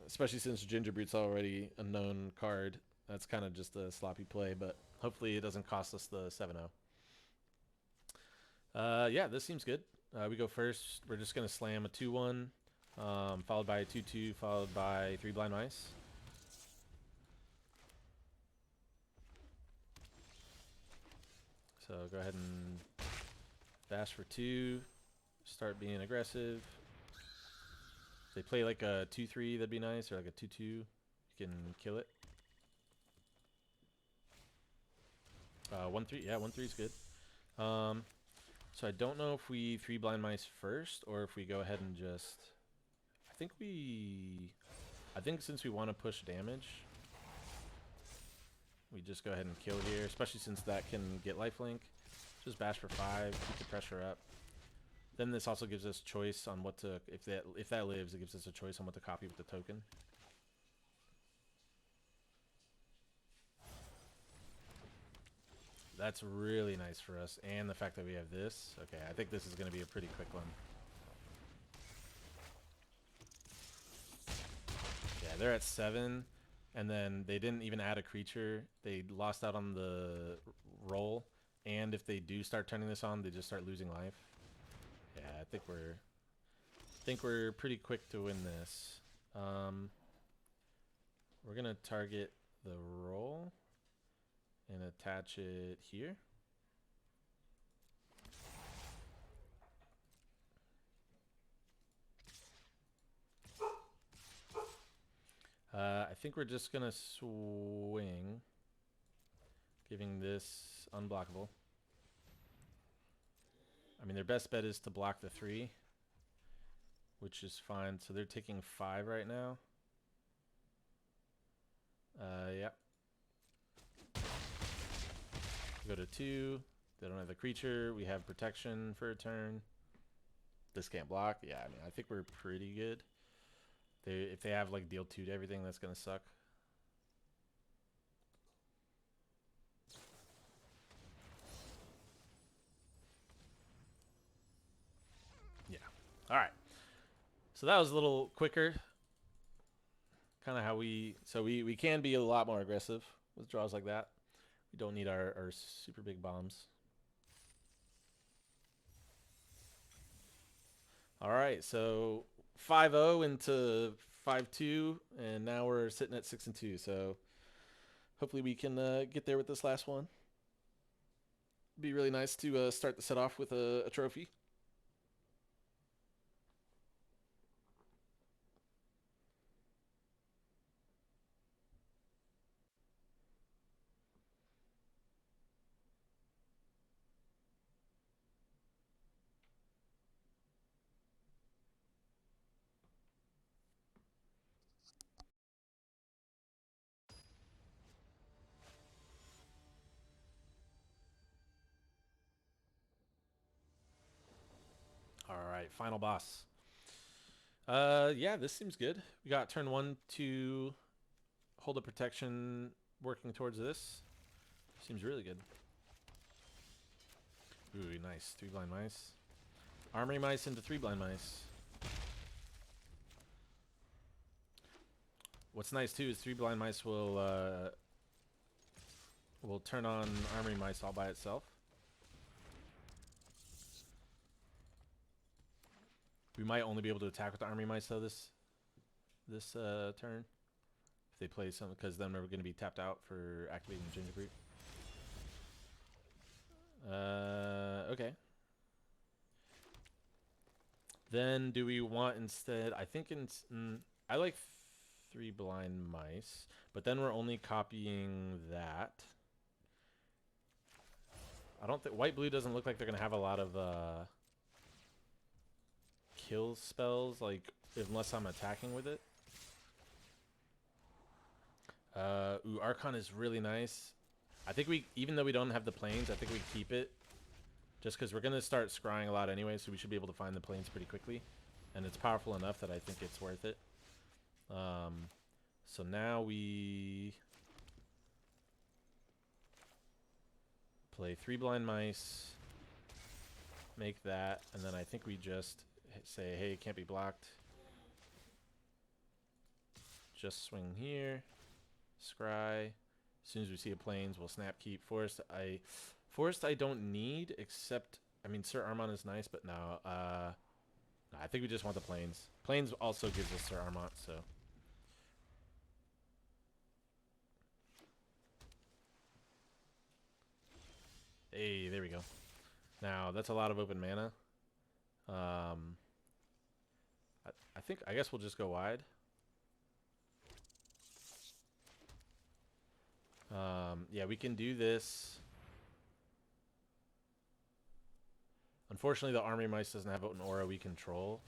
especially since Gingerbread's already a known card. That's kind of just a sloppy play, but hopefully it doesn't cost us the 7-0. Yeah, this seems good. We go first. We're just gonna slam a 2-1, followed by a 2-2, followed by 3 blind mice. So go ahead and bash for 2. Start being aggressive. If they play like a 2-3, that'd be nice, or like a 2-2. You can kill it. 1-3, yeah, 1-3 is good. So I don't know if we 3 blind mice first, or if we go ahead and just. I think since we want to push damage, we just go ahead and kill here, especially since that can get lifelink. Just bash for 5, keep the pressure up. Then this also gives us choice on what to, if that lives, it gives us a choice on what to copy with the token. That's really nice for us, and the fact that we have this. Okay, I think this is going to be a pretty quick one. Yeah, they're at 7, and then they didn't even add a creature. They lost out on the roll, and if they do start turning this on, they just start losing life. Yeah, I think we're pretty quick to win this. We're gonna target the roll and attach it here. I think we're just gonna swing, giving this unblockable. I mean, their best bet is to block the 3, which is fine. So they're taking 5 right now. Yeah. Go to 2. They don't have the creature. We have protection for a turn. This can't block. Yeah, I mean, I think we're pretty good. If they have like deal 2 to everything, that's gonna suck. Yeah. All right. So that was a little quicker. Kind of how we can be a lot more aggressive with draws like that. We don't need our super big bombs. All right, so 5-0 into 5-2, and now we're sitting at 6-2. So hopefully we can get there with this last one. Be really nice to start the set off with a trophy. All right, final boss. Yeah, this seems good. We got turn 1 to hold a protection working towards this. Seems really good. Ooh, nice. 3 blind mice. Armory mice into 3 blind mice. What's nice too is 3 blind mice will turn on armory mice all by itself. We might only be able to attack with the armory mice though. This this turn. If they play some, because then we're going to be tapped out for activating Gingerbrute. Okay. Then do we want instead? I think I like 3 blind mice, but then we're only copying that. I don't think white blue doesn't look like they're gonna have a lot of kill spells, like unless I'm attacking with it. Ooh, Archon is really nice. I think even though we don't have the planes, I think we keep it. Just because we're going to start scrying a lot anyway, so we should be able to find the planes pretty quickly. And it's powerful enough that I think it's worth it. So now we play 3 blind mice, make that, and then I think we just say, hey, it can't be blocked. Just swing here, scry. As soon as we see a planes, we'll snap keep. Forest I don't need, except, I mean, Sir Armont is nice, but no. No, I think we just want the planes. Planes also gives us Sir Armont, so. Hey, there we go. Now, that's a lot of open mana. I guess we'll just go wide. Yeah, we can do this. Unfortunately, the Army Mice doesn't have an aura we control.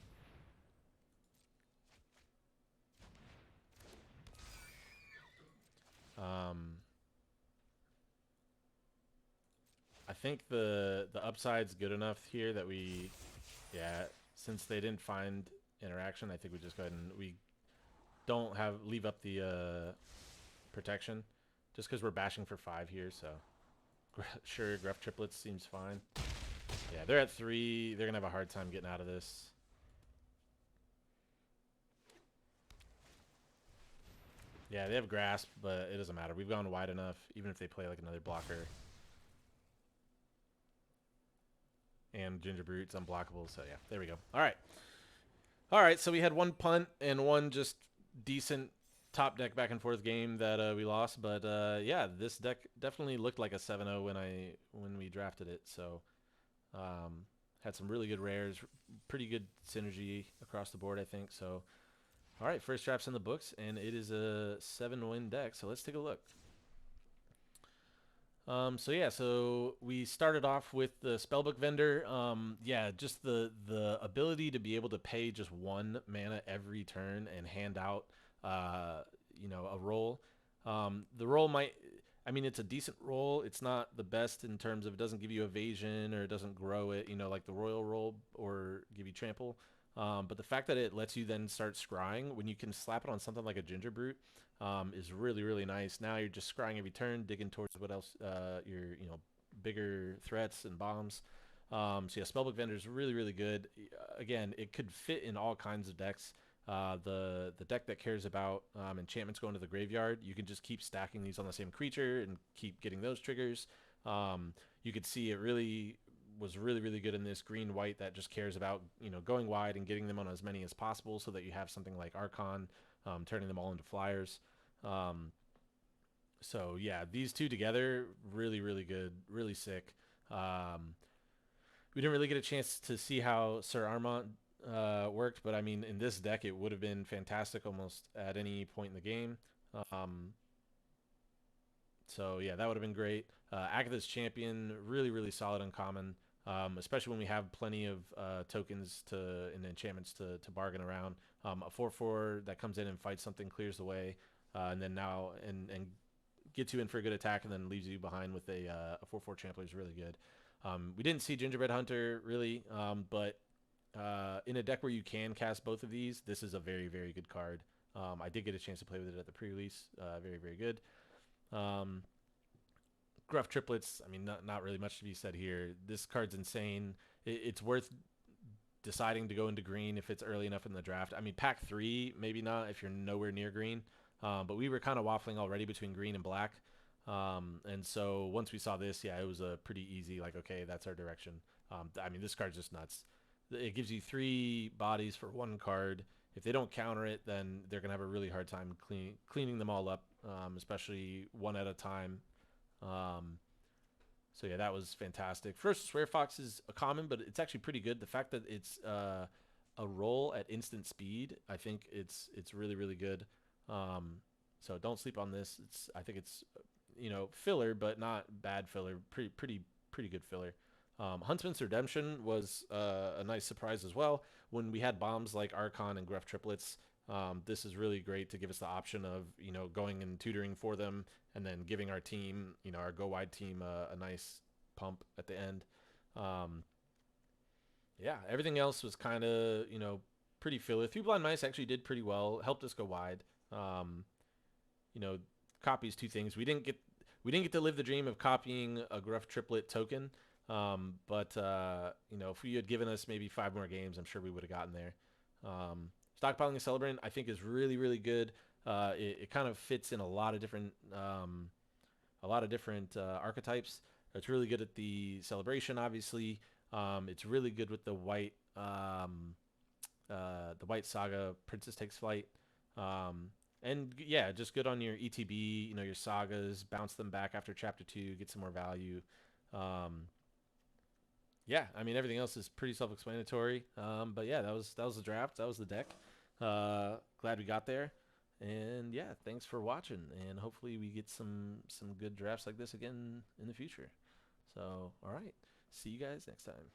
I think the upside's good enough here that we, yeah, since they didn't find interaction, I think we just go ahead and we don't leave up the protection, just because we're bashing for 5 here. So sure, Gruff Triplets seems fine. Yeah, they're at 3. They're gonna have a hard time getting out of this. Yeah, they have Grasp, but it doesn't matter. We've gone wide enough, even if they play like another blocker. And Gingerbrute's unblockable, so yeah, there we go. All right. All right, so we had 1 punt and 1 just decent top deck back and forth game that we lost, but yeah, this deck definitely looked like a 7-0 when we drafted it. So had some really good rares, pretty good synergy across the board, I think. So all right, first draft's in the books, and it is a 7-win deck. So let's take a look. So yeah, so we started off with the Spellbook Vendor. Yeah, just the ability to be able to pay just 1 mana every turn and hand out, you know, a roll. The roll might, I mean, it's a decent roll. It's not the best in terms of it doesn't give you evasion or it doesn't grow it, you know, like the Royal Roll or give you trample. But the fact that it lets you then start scrying when you can slap it on something like a Gingerbrute is really, really nice. Now you're just scrying every turn, digging towards what else, your, you know, bigger threats and bombs. So yeah, Spellbook Vendor is really, really good. Again, it could fit in all kinds of decks. The deck that cares about enchantments going to the graveyard, you can just keep stacking these on the same creature and keep getting those triggers. You could see it really was really, really good in this green-white that just cares about, you know, going wide and getting them on as many as possible so that you have something like Archon, turning them all into flyers. So yeah, these two together, really, really good, really sick. We didn't really get a chance to see how Sir Armont worked, but I mean, in this deck, it would have been fantastic almost at any point in the game. So yeah, that would have been great. Agatha's Champion, really, really solid uncommon, especially when we have plenty of tokens and enchantments to bargain around. A 4/4 that comes in and fights something, clears the way, and then now and gets you in for a good attack and then leaves you behind with a 4/4 Trampler is really good. We didn't see Gingerbread Hunter really, but in a deck where you can cast both of these, this is a very, very good card. I did get a chance to play with it at the pre-release. Very, very good. Gruff Triplets, I mean, not really much to be said here. This card's insane. It's worth deciding to go into green if it's early enough in the draft. I mean, pack 3, maybe not if you're nowhere near green. But we were kind of waffling already between green and black. And so once we saw this, yeah, it was a pretty easy, like, okay, that's our direction. I mean, this card's just nuts. It gives you 3 bodies for 1 card. if they don't counter it, then they're gonna have a really hard time cleaning them all up, especially one at a time. So yeah, that was fantastic. First, Swear Fox is a common, but it's actually pretty good. The fact that it's a roll at instant speed, I think it's really good. So don't sleep on this. I think it's filler, but not bad filler. Pretty good filler. Huntsman's Redemption was a nice surprise as well. When we had bombs like Archon and Gruff Triplets, this is really great to give us the option of going and tutoring for them, and then giving our team, our go wide team, a nice pump at the end. Yeah, everything else was kind of pretty filler. Three Blind Mice actually did pretty well, helped us go wide. You know, copies two things. We didn't get to live the dream of copying a Gruff Triplet token. But if we had given us maybe 5 more games, I'm sure we would have gotten there. Stockpiling a Celebrant, I think, is really good. It kind of fits in a lot of different archetypes. It's really good at the celebration, obviously. It's really good with the white saga Princess Takes Flight. And yeah, just good on your ETB, your sagas, bounce them back after chapter 2, get some more value. Yeah, I mean, everything else is pretty self-explanatory. But yeah, that was the draft. That was the deck. Glad we got there. And yeah, thanks for watching. And hopefully we get some good drafts like this again in the future. So, all right. See you guys next time.